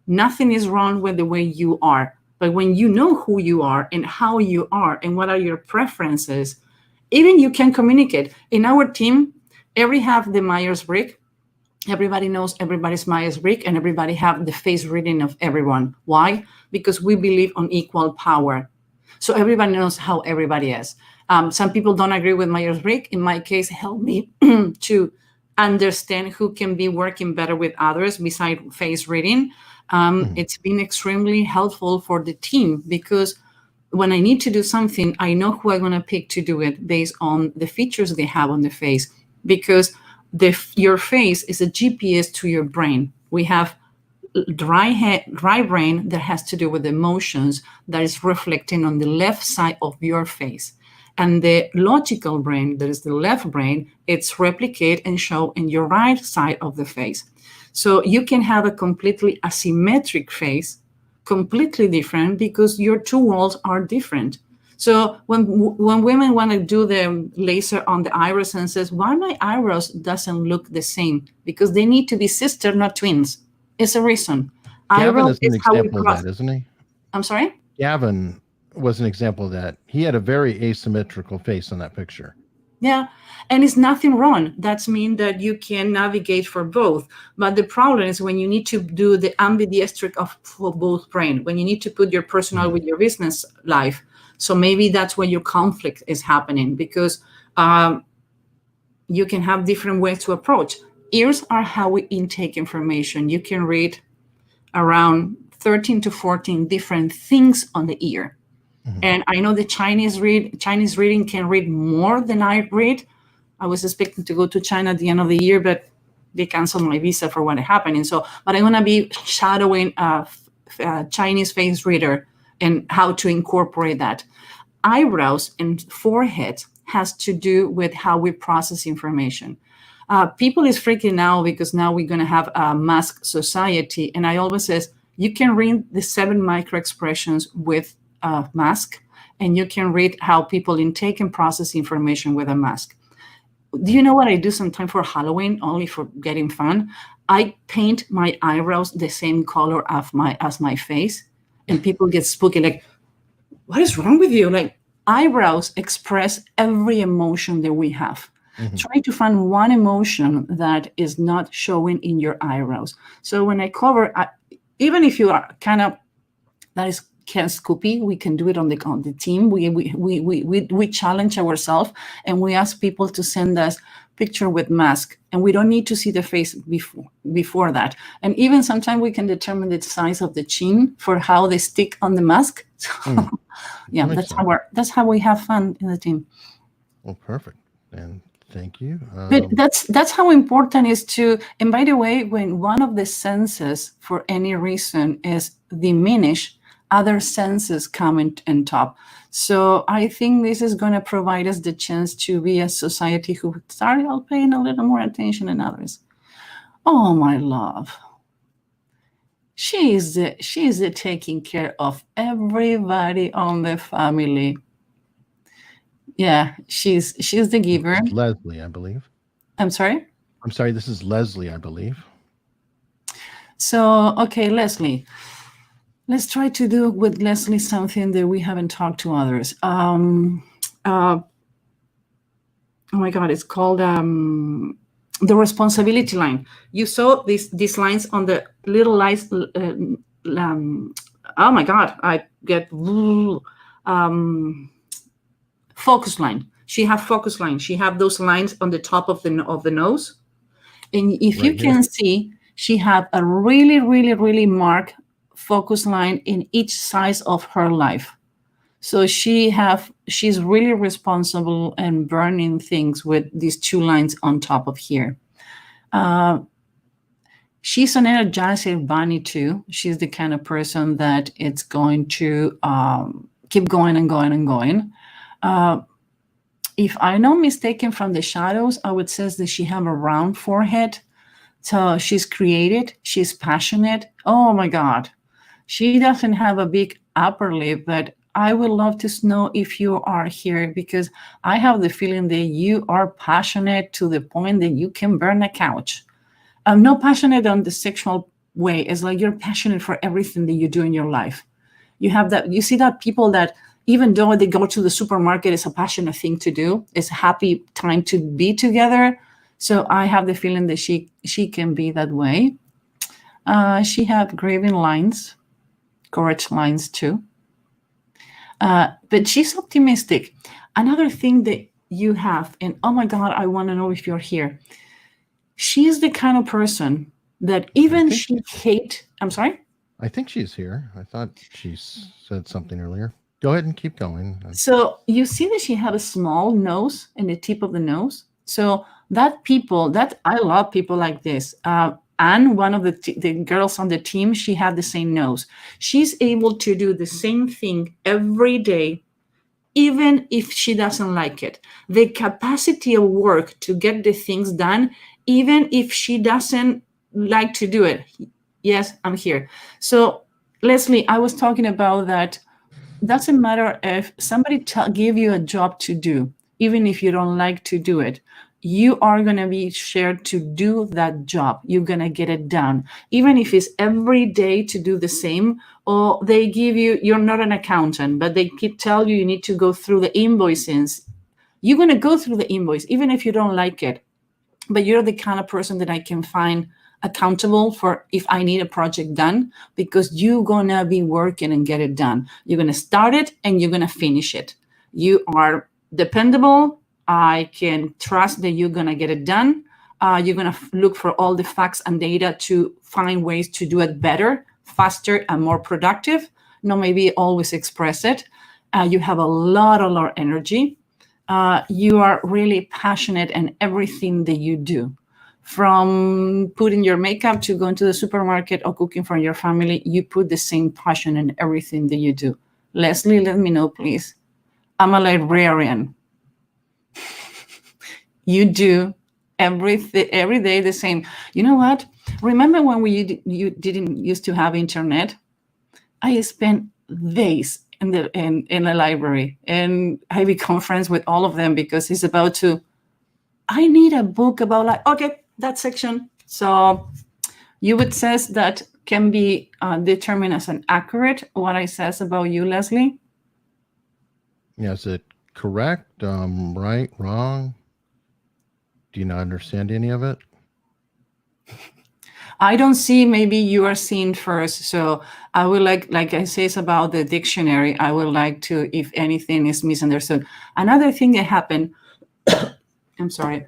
nothing is wrong with the way you are. But when you know who you are and how you are and what are your preferences, even you can communicate. In our team, every have the Myers-Briggs. Everybody knows everybody's Myers-Briggs, and everybody have the face reading of everyone. Why? Because we believe on equal power. So everybody knows how everybody is. Some people don't agree with Myers-Briggs. In my case, help me to understand who can be working better with others besides face reading. It's been extremely helpful for the team, because when I need to do something, I know who I'm going to pick to do it based on the features they have on the face, because your face is a GPS to your brain. We have dry brain that has to do with emotions that is reflecting on the left side of your face. And the logical brain, that is the left brain, it's replicate and show in your right side of the face. So you can have a completely asymmetric face, completely different, because your two walls are different. So when women want to do the laser on the eyebrows and says, why my eyebrows doesn't look the same? Because they need to be sister, not twins. It's a reason. Gavin is an example of that, isn't he? I'm sorry? Gavin was an example of that. He had a very asymmetrical face on that picture. Yeah, and it's nothing wrong. That means that you can navigate for both. But the problem is when you need to do the ambidextric for both brain, when you need to put your personal with your business life. So maybe that's where your conflict is happening, because you can have different ways to approach. Ears are how we intake information. You can read around 13 to 14 different things on the ear. And I know the Chinese reading can read more than I read. I was expecting to go to China at the end of the year, but they canceled my visa for what happened. And so, but I'm going to be shadowing a Chinese face reader and how to incorporate that. Eyebrows and forehead has to do with how we process information. People is freaking out because now we're going to have a mask society. And I always says, you can read the 7 micro expressions with a mask, and you can read how people intake and process information with a mask. Do you know what I do sometimes for Halloween, only for getting fun? I paint my eyebrows the same color as my face, and people get spooky, like, what is wrong with you? Like, eyebrows express every emotion that we have. Try to find one emotion that is not showing in your eyebrows. So when I cover, even if you are kind of, that is can Scoopy, we can do it on the team. We challenge ourselves, and we ask people to send us picture with mask, and we don't need to see the face before that. And even sometimes we can determine the size of the chin for how they stick on the mask. Yeah, that's how we have fun in the team. Well, perfect, and thank you. But that's how important is to. And by the way, when one of the senses for any reason is diminished, other senses come in top. So I think this is going to provide us the chance to be a society who started out paying a little more attention than others. Oh, my love. She is the taking care of everybody on the family. Yeah, she's the giver. Leslie, I believe. I'm sorry? I'm sorry, this is Leslie, I believe. So, okay, Leslie. Let's try to do with Leslie something that we haven't talked to others. Oh my God, it's called the responsibility line. You saw these lines on the little lines. Oh my God, I get focus line. She have focus line. She have those lines on the top of the nose, and if Right you can see, she have a really, really, really marked focus line in each side of her life. So she's really responsible and burning things with these two lines on top of here. She's an energizer bunny too. She's the kind of person that it's going to keep going and going and going. If I'm not mistaken from the shadows, I would say that she have a round forehead. So she's creative, she's passionate. Oh my God. She doesn't have a big upper lip, but I would love to know if you are here, because I have the feeling that you are passionate to the point that you can burn a couch. I'm not passionate on the sexual way. It's like you're passionate for everything that you do in your life. You have that. You see that people that even though they go to the supermarket, it's a passionate thing to do. It's a happy time to be together. So I have the feeling that she can be that way. She have graving lines, courage lines too. But she's optimistic. Another thing that you have, and oh my God, I want to know if you're here. She is the kind of person that even she hate. I'm sorry? I think she's here. I thought she said something earlier. Go ahead and keep going. So you see that she had a small nose and the tip of the nose. So that I love people like this. And one of the girls on the team, she had the same nose. She's able to do the same thing every day, even if she doesn't like it. The capacity of work to get the things done, even if she doesn't like to do it. Yes, I'm here. So Leslie, I was talking about that. Doesn't matter if somebody give you a job to do, even if you don't like to do it, you are going to be shared to do that job. You're going to get it done. Even if it's every day to do the same, or they give you, you're not an accountant, but they tell you need to go through the invoices. You're going to go through the invoice, even if you don't like it. But you're the kind of person that I can find accountable for if I need a project done, because you're going to be working and get it done. You're going to start it and you're going to finish it. You are dependable. I can trust that you're going to get it done. You're going to look for all the facts and data to find ways to do it better, faster, and more productive. Not maybe always express it. You have a lot of energy. You are really passionate in everything that you do. From putting your makeup to going to the supermarket or cooking for your family, you put the same passion in everything that you do. Leslie, let me know, please. I'm a librarian. You do every day the same. You know what? Remember when you didn't used to have internet? I spent days in the library, and I become friends with all of them because it's about to. I need a book about that section. So you would say that can be determined as an accurate what I says about you, Leslie? Yeah, is it correct? Right? Wrong? Do you not understand any of it? I don't see. Maybe you are seeing first. So I would like I say about the dictionary, I would like to, if anything is misunderstood. Another thing that happened, I'm sorry.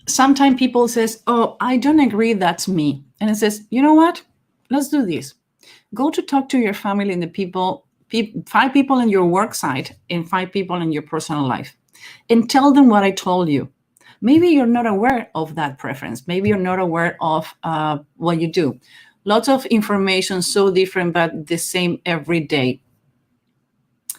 Sometimes people says, oh, I don't agree, that's me. And it says, you know what? Let's do this. Go to talk to your family and the people, 5 people in your work site and 5 people in your personal life, and tell them what I told you. Maybe you're not aware of that preference. Maybe you're not aware of what you do. Lots of information, so different, but the same every day.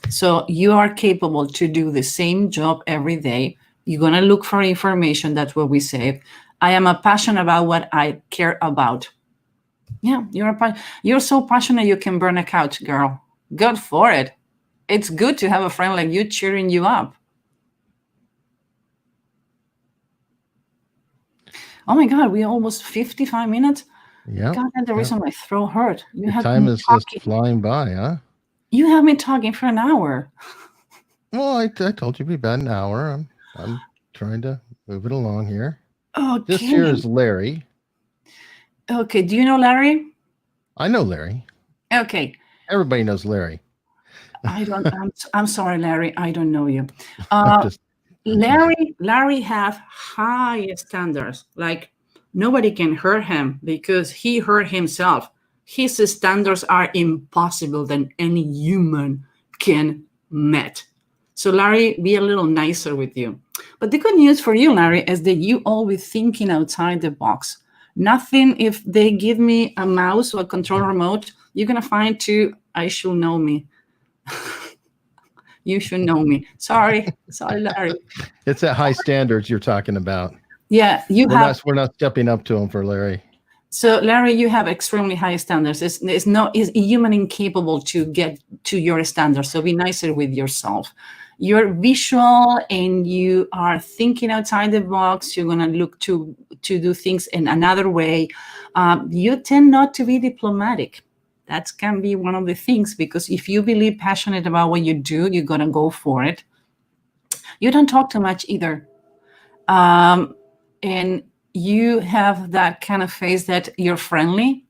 So you are capable to do the same job every day. You're going to look for information. That's what we say. I am passionate about what I care about. Yeah, you're so passionate you can burn a couch, girl. Good for it. It's good to have a friend like you cheering you up. Oh my God, we almost 55 minutes. Yeah. God, that's the reason my throat hurt. The time is just flying by, huh? You have me talking for an hour. Well, I told you it'd be about an hour. I'm trying to move it along here. Okay. This here is Larry. Okay. Do you know Larry? I know Larry. Okay. Everybody knows Larry. I don't. I'm sorry, Larry. I don't know you. Just Larry have high standards. Like nobody can hurt him because he hurt himself. His standards are impossible than any human can met. So Larry, be a little nicer with you. But the good news for you, Larry, is that you always thinking outside the box. Nothing. If they give me a mouse or a control remote, you're gonna find I should know me. You should know me. Sorry, Larry. it's at high standards you're talking about. Yeah, We're not stepping up to him for Larry. So Larry, you have extremely high standards. It's human incapable to get to your standards. So be nicer with yourself. You're visual and you are thinking outside the box. You're gonna look to do things in another way. You tend not to be diplomatic. That can be one of the things, because if you believe passionate about what you do, you're going to go for it. You don't talk too much either. And you have that kind of face that you're friendly.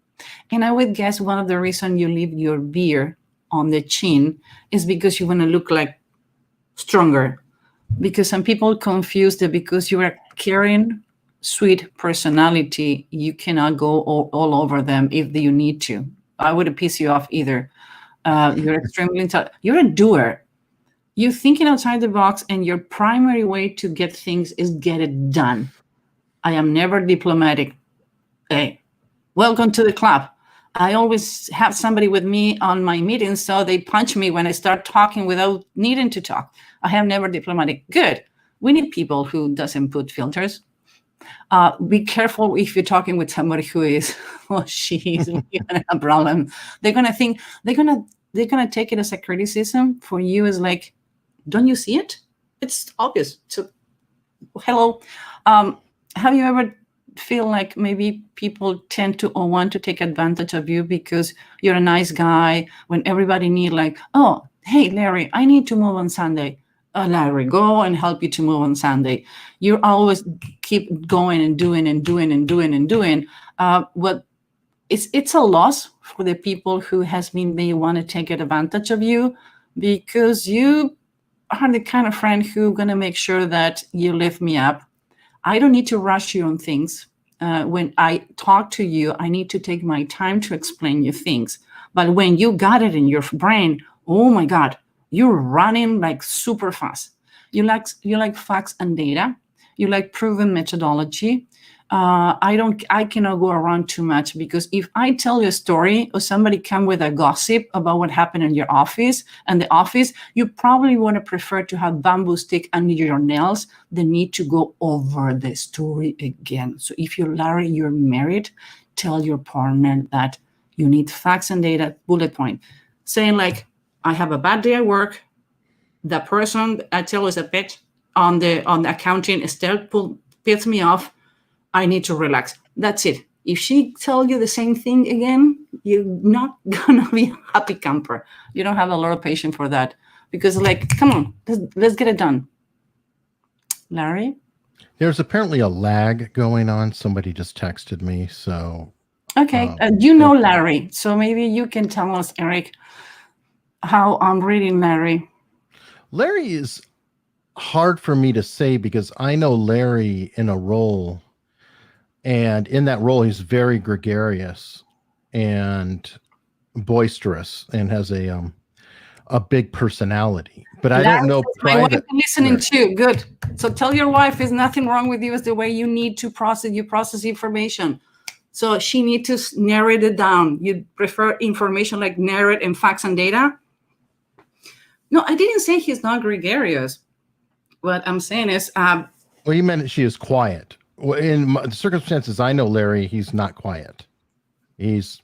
And I would guess one of the reasons you leave your beard on the chin is because you want to look like stronger. Because some people confuse that because you are carrying sweet personality, you cannot go all over them if you need to. I wouldn't piss you off either. You're extremely intelligent. You're a doer. You're thinking outside the box, and your primary way to get things is get it done. I am never diplomatic. Hey, welcome to the club. I always have somebody with me on my meetings, so they punch me when I start talking without needing to talk. I have never diplomatic. Good. We need people who doesn't put filters. Be careful if you're talking with somebody who is or she is a problem. They're gonna think they're gonna take it as a criticism. For you is like, don't you see it? It's obvious. So hello. Have you ever feel like maybe people tend to or want to take advantage of you because you're a nice guy when everybody need like, oh, hey, Larry, I need to move on Sunday. Larry, go and help you to move on Sunday. You always keep going and doing and doing and doing and doing. What it's a loss for the people who they want to take advantage of you, because you are the kind of friend who gonna make sure that you lift me up. I don't need to rush you on things. When I talk to you, I need to take my time to explain you things. But when you got it in your brain, oh my God, you're running like super fast. You like facts and data. You like proven methodology. I cannot go around too much, because if I tell you a story or somebody come with a gossip about what happened in your office and the office, you probably want to prefer to have bamboo stick under your nails than need to go over the story again. So if you're Larry, you're married, tell your partner that you need facts and data, bullet point. Saying like, I have a bad day at work. The person I tell is a bitch on the accounting still pisses me off. I need to relax. That's it. If she tells you the same thing again, you're not gonna be a happy camper. You don't have a lot of patience for that, because like, come on, let's get it done. Larry? There's apparently a lag going on. Somebody just texted me, so. Okay, you know Larry, so maybe you can tell us, Eric, how I'm reading Larry. Larry is hard for me to say, because I know Larry in a role, and in that role he's very gregarious and boisterous and has a big personality. But I don't know my wife is listening too. Good. So tell your wife there's nothing wrong with you. It's the way you need to process information. So she needs to narrate it down. You prefer information like narrate and facts and data? No, I didn't say he's not gregarious. What I'm saying is... well, you meant she is quiet. Well, in the circumstances I know Larry, he's not quiet. He's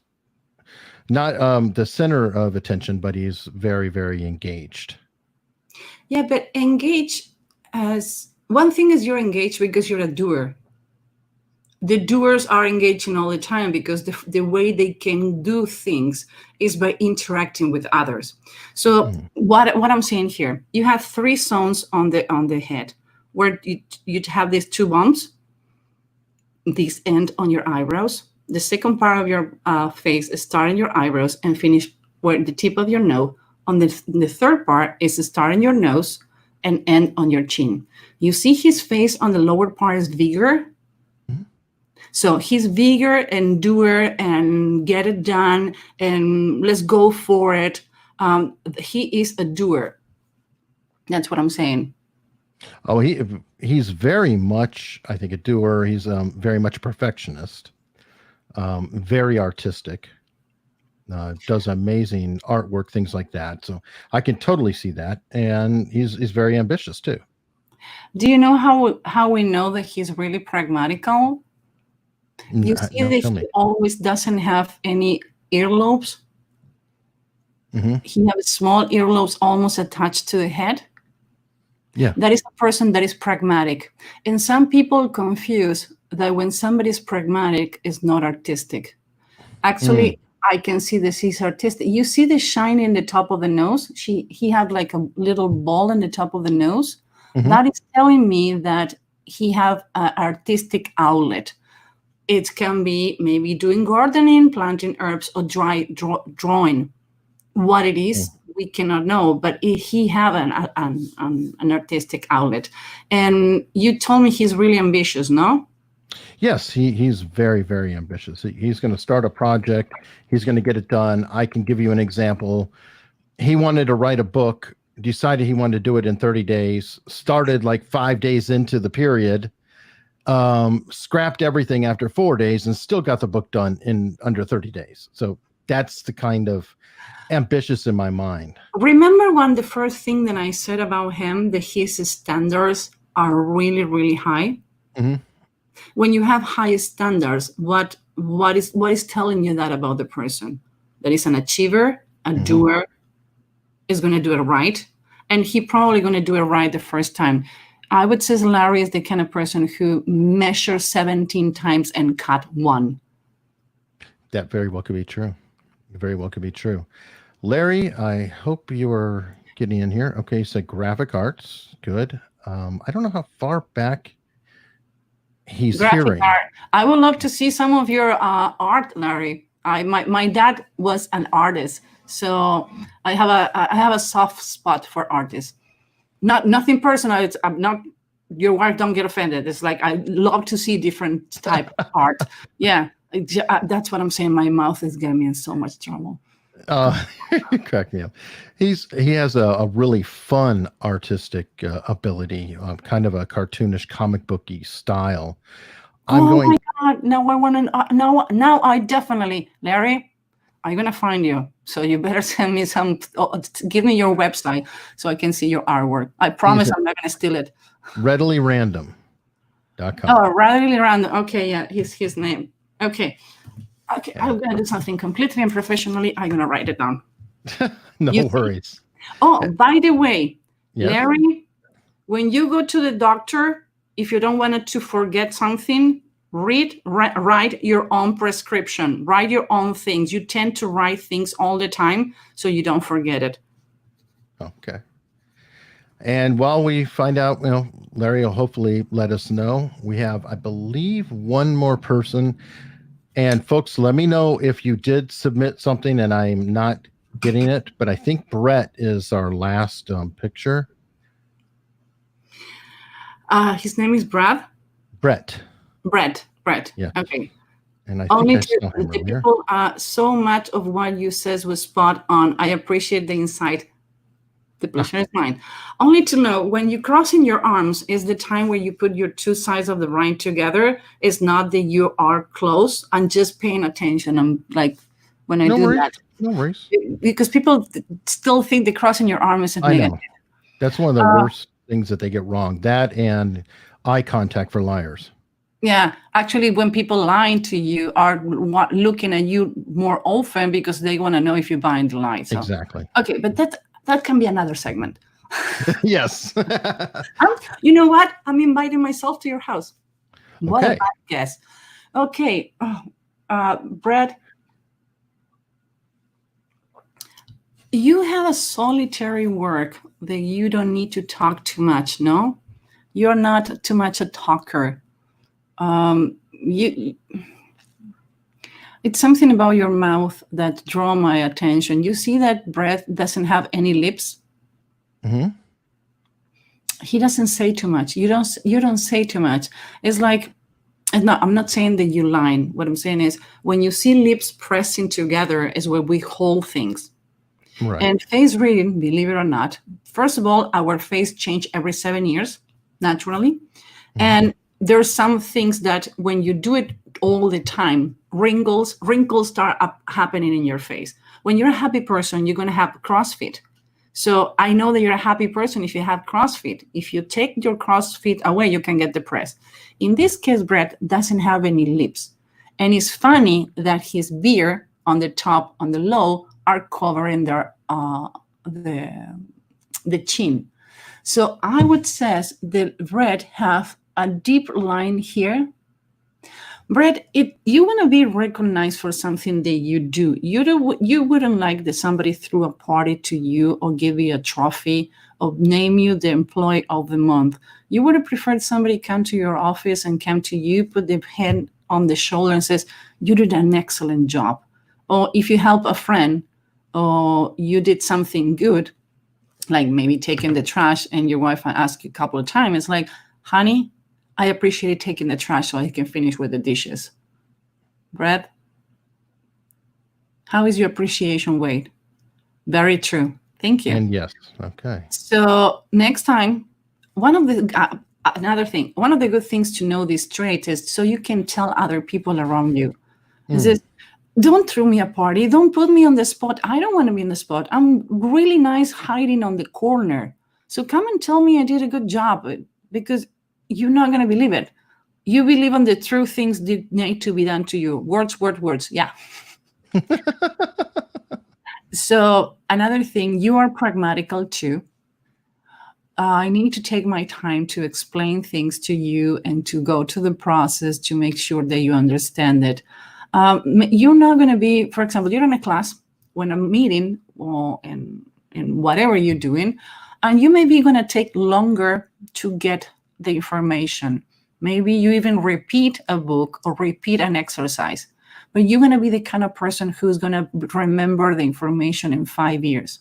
not the center of attention, but he's very, very engaged. Yeah, but engaged as... One thing is you're engaged because you're a doer. The doers are engaging all the time because the way they can do things is by interacting with others. So what I'm saying here, you have three zones on the head. where you'd have these two bumps, these end on your eyebrows. The second part of your face is start in your eyebrows and finish where the tip of your nose. On the third part is to start in your nose and end on your chin. You see his face on the lower part is vigor. Mm-hmm. So he's vigor and doer and get it done and let's go for it. He is a doer. That's what I'm saying. Oh, he's very much, I think, a doer. He's very much a perfectionist, very artistic, does amazing artwork, things like that. So I can totally see that. And he's very ambitious too. Do you know how we know that he's really pragmatical? You see that he always doesn't have any earlobes. Mm-hmm. He has small earlobes almost attached to the head. Yeah. That is a person that is pragmatic. And some people confuse that when somebody is pragmatic, is not artistic. Actually, I can see this, he's artistic. You see the shine in the top of the nose? He had like a little ball in the top of the nose. Mm-hmm. That is telling me that he have an artistic outlet. It can be maybe doing gardening, planting herbs, or drawing. What it is, we cannot know, but he have an artistic outlet. And you told me he's really ambitious, no? Yes, he's very, very ambitious. He's going to start a project. He's going to get it done. I can give you an example. He wanted to write a book, decided he wanted to do it in 30 days, started like 5 days into the period, scrapped everything after 4 days, and still got the book done in under 30 days. So that's the kind of ambitious in my mind. Remember the first thing that I said about him, that his standards are really, really high? Mm-hmm. When you have high standards, what is telling you that about the person? That is an achiever, a doer, is going to do it right, and he probably going to do it right the first time. I would say Larry is the kind of person who measures 17 times and cut 1. That very well could be true. Very well could be true. Larry, I hope you are getting in here. Okay, so graphic arts, good. I don't know how far back he's hearing. Art. I would love to see some of your art, Larry. My dad was an artist, so I have a soft spot for artists. Nothing personal. I'm not. Your wife, don't get offended. It's like I love to see different type of art. Yeah, that's what I'm saying. My mouth is getting me in so much trouble. You crack me up. He has a really fun artistic ability, kind of a cartoonish comic booky style. My God! Now I want to. Now I definitely, Larry, I'm gonna find you. So you better send me some. Give me your website so I can see your artwork. I promise I'm not gonna steal it. ReadilyRandom.com. Oh, Readily Random. Okay, yeah, his name. Okay, I'm gonna do something completely unprofessionally. I'm gonna write it down. No worries. Oh, by the way, yes? Larry, when you go to the doctor, if you don't want to forget something, write your own prescription. Write your own things. You tend to write things all the time, so you don't forget it. Okay. And while we find out, Larry will hopefully let us know. We have, I believe, one more person. And folks, let me know if you did submit something and I'm not getting it. But I think Brett is our last picture. His name is Brett. Brett. Yeah. Okay. And I only think I the people. So much of what you says was spot on. I appreciate the insight. The pleasure is mine. Only to know when you crossing your arms is the time where you put your two sides of the right together. It's not that you are close. I'm just paying attention. I'm like when I do that. No worries. Because people still think the crossing your arm is a negative. I know. That's one of the worst things that they get wrong. That and eye contact for liars. Yeah, actually, when people lying to you are looking at you more often because they want to know if you're buying the lie. So. Exactly. Okay, but that can be another segment. Yes. You know what? I'm inviting myself to your house. What okay. a bad guess. Okay, Brett, you have a solitary work that you don't need to talk too much, no? You're not too much a talker. You It's something about your mouth that draw my attention. You see that Brett doesn't have any lips. Mm-hmm. He doesn't say too much. You don't say too much. It's like, I'm not saying that you lying. What I'm saying is when you see lips pressing together is where we hold things. Right. And face reading, believe it or not, first of all, our face change every 7 years, naturally. Mm-hmm. And there's some things that when you do it all the time, wrinkles start happening in your face. When you're a happy person, you're going to have CrossFit. So I know that you're a happy person if you have CrossFit. If you take your CrossFit away, you can get depressed. In this case, Brett doesn't have any lips. And it's funny that his beard on the top, on the low, are covering the chin. So I would say that Brett have a deep line here. Brett, if you want to be recognized for something that you do, you wouldn't like that somebody threw a party to you or give you a trophy or name you the employee of the month. You would have preferred somebody come to your office and come to you, put their hand on the shoulder and says, you did an excellent job. Or if you help a friend or you did something good, like maybe taking the trash and your wife asks you a couple of times, it's like, honey, I appreciate taking the trash so I can finish with the dishes. Brett, how is your appreciation weight? Very true. Thank you. And yes. Okay. So next time, another thing, one of the good things to know this trait is so you can tell other people around you. Is don't throw me a party. Don't put me on the spot. I don't want to be in the spot. I'm really nice hiding on the corner. So come and tell me I did a good job, because you're not going to believe it. You believe on the true things that need to be done to you. Words. Yeah. So another thing, you are pragmatical too. I need to take my time to explain things to you and to go to the process to make sure that you understand it. You're not going to be, for example, you're in a class, when a meeting or in whatever you're doing, and you may be going to take longer to get the information. Maybe you even repeat a book or repeat an exercise, but you're going to be the kind of person who's going to remember the information in 5 years.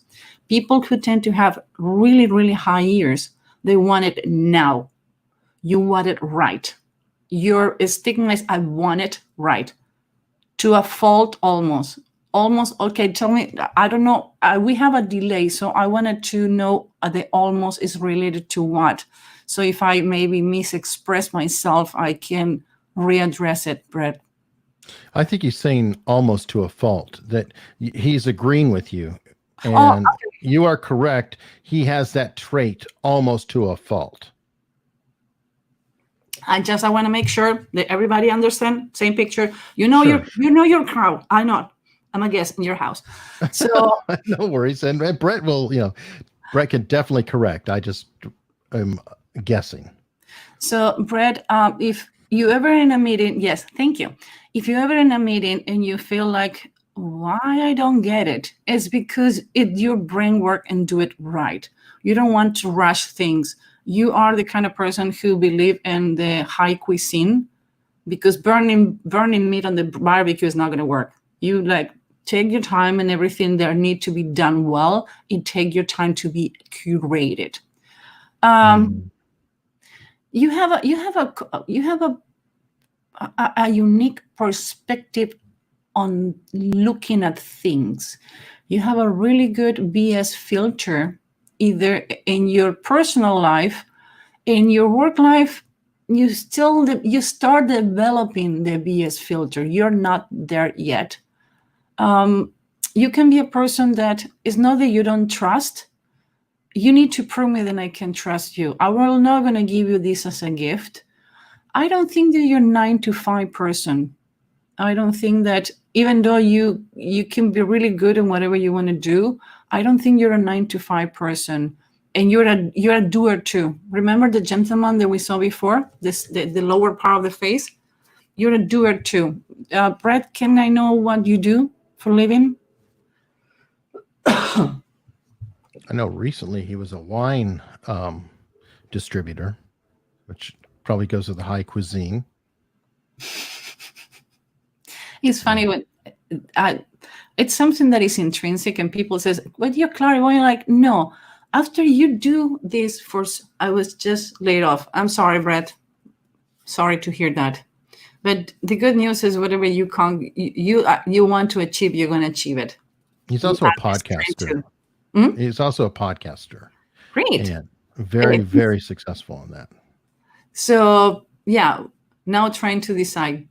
People who tend to have really, really high ears, they want it now. You want it right. Your stigma is, I want it right. To a fault, almost. Okay, tell me, I don't know. We have a delay, so I wanted to know the almost is related to what. So if I maybe misexpress myself, I can readdress it, Brett. I think he's saying almost to a fault, that he's agreeing with you. And okay. You are correct. He has that trait almost to a fault. I want to make sure that everybody understands. Same picture. You know your crowd. I know. I'm a guest in your house. So no worries. And Brett will, Brett can definitely correct. I just am guessing. So Brett, if you ever in a meeting, yes, thank you. If you ever in a meeting and you feel like, why I don't get it, it's because your brain work and do it right. You don't want to rush things. You are the kind of person who believe in the high cuisine, because burning meat on the barbecue is not going to work. You take your time, and everything that need to be done well, it take your time to be curated. You have a unique perspective on looking at things. You have a really good BS filter, either in your personal life, in your work life. You start developing the BS filter. You're not there yet. You can be a person that is not that you don't trust. You need to prove me that I can trust you. I will not going to give you this as a gift. I don't think that you're 9-to-5 person. I don't think that, even though you can be really good in whatever you want to do, I don't think you're a 9-to-5 person. And you're a doer too. Remember the gentleman that we saw before, the lower part of the face? You're a doer too. Brett, can I know what you do for a living? I know recently he was a wine distributor. which probably goes with the high cuisine. It's funny when it's something that is intrinsic, and people says, "But you're clairvoyant." Like, no. After you do this, I was just laid off. I'm sorry, Brett. Sorry to hear that. But the good news is, whatever you want to achieve, you're going to achieve it. He's also a podcaster. He's also a podcaster. Great. And very, very successful in that. So, yeah, now trying to decide,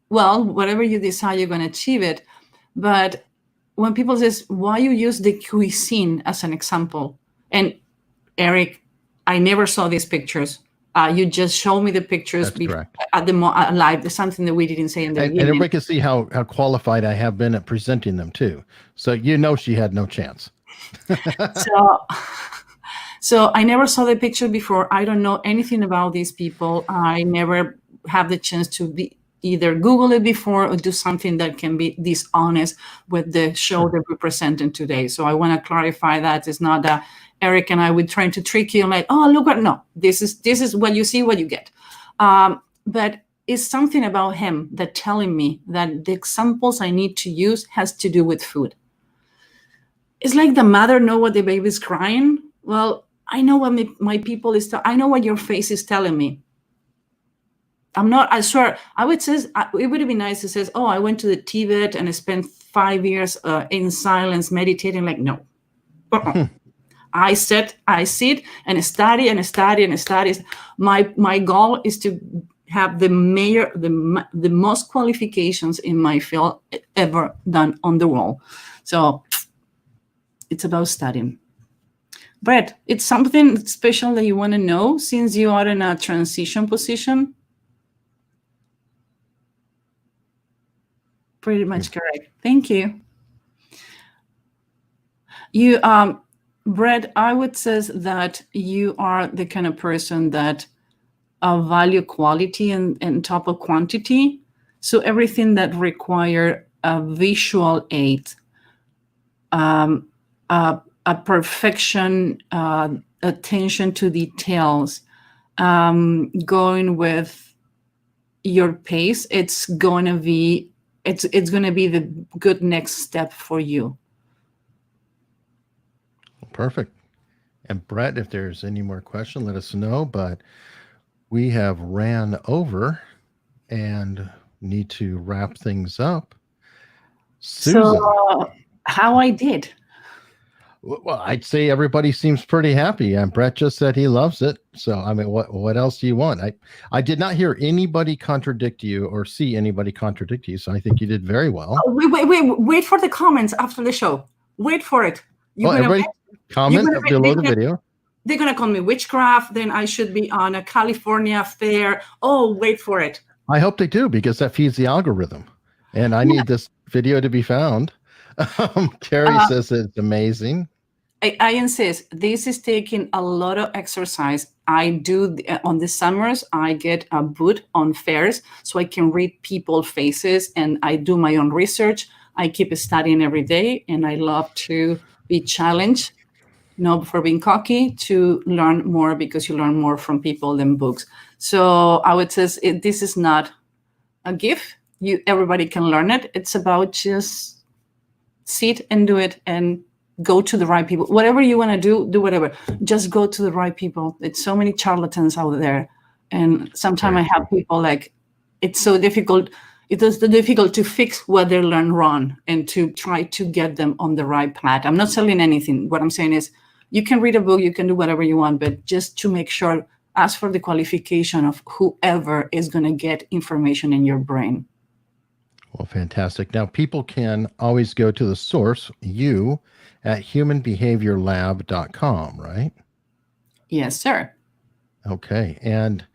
well, whatever you decide, you're going to achieve it. But when people says, why you use the cuisine as an example? And Eric, I never saw these pictures. You just showed me the pictures at the live. There's something that we didn't say in the beginning. And everybody can see how qualified I have been at presenting them too. So she had no chance. So I never saw the picture before. I don't know anything about these people. I never have the chance to either Google it before or do something that can be dishonest with the show that we're presenting today. So I want to clarify that it's not that Eric and I were trying to trick you, like, oh, look what, no, this is what you see, what you get. But it's something about him that telling me that the examples I need to use has to do with food. It's like the mother know what the baby's crying. Well, I know what my people I know what your face is telling me. I swear, it would have been nice to say, oh, I went to the Tibet and I spent 5 years in silence, meditating. Like, no. I sit and study and study and study. My goal is to have the most qualifications in my field ever done on the world. So it's about studying. Brett, it's something special that you want to know since you are in a transition position? Pretty much correct. Thank you. You, Brett, I would say that you are the kind of person that value quality and top of quantity. So everything that require a visual aid, a perfection, attention to details, going with your pace, it's going to be the good next step for you. Perfect. And Brett, if there's any more questions, let us know. But we have ran over and need to wrap things up. Susan. So how I did? Well, I'd say everybody seems pretty happy, and Brett just said he loves it. So, I mean, what else do you want? I did not hear anybody contradict you or see anybody contradict you, so I think you did very well. Oh, wait for the comments after the show. Wait for it. Everybody comment below the video. They're going to call me witchcraft, then I should be on a California fair. Oh, wait for it. I hope they do, because that feeds the algorithm, and I need this video to be found. Carrie says it's amazing. I insist. This is taking a lot of exercise. I do on the summers. I get a booth on fairs so I can read people's faces, and I do my own research. I keep studying every day, and I love to be challenged, not for being cocky, to learn more, because you learn more from people than books. So I would say this is not a gift. Everybody can learn it. It's about just sit and do it and go to the right people. Whatever you want to do whatever. Just go to the right people. It's so many charlatans out there. And sometimes I have people like, it's so difficult. It is difficult to fix what they learn wrong and to try to get them on the right path. I'm not selling anything. What I'm saying is you can read a book, you can do whatever you want, but just to make sure, ask for the qualification of whoever is going to get information in your brain. Well, fantastic. Now, people can always go to the source, you, at humanbehaviorlab.com, right? Yes, sir. Okay. And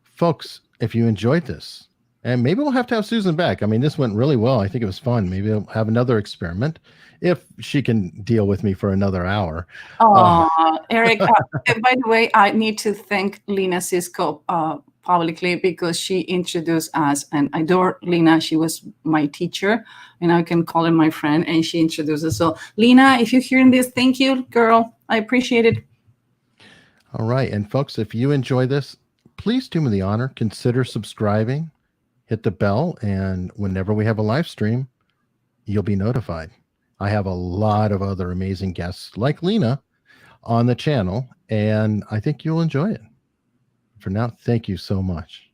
folks, if you enjoyed this, and maybe we'll have to have Susan back. I mean, this went really well. I think it was fun. Maybe we'll have another experiment if she can deal with me for another hour. Oh, Eric, by the way, I need to thank Lena Cisco publicly, because she introduced us, and I adore Lena. She was my teacher, and I can call her my friend, and she introduced us. So Lena, if you're hearing this, thank you, girl. I appreciate it. All right. And folks, if you enjoy this, please please do me the honor, consider subscribing, hit the bell, and whenever we have a live stream, you'll be notified. I have a lot of other amazing guests like Lena on the channel, and I think you'll enjoy it. For now, thank you so much.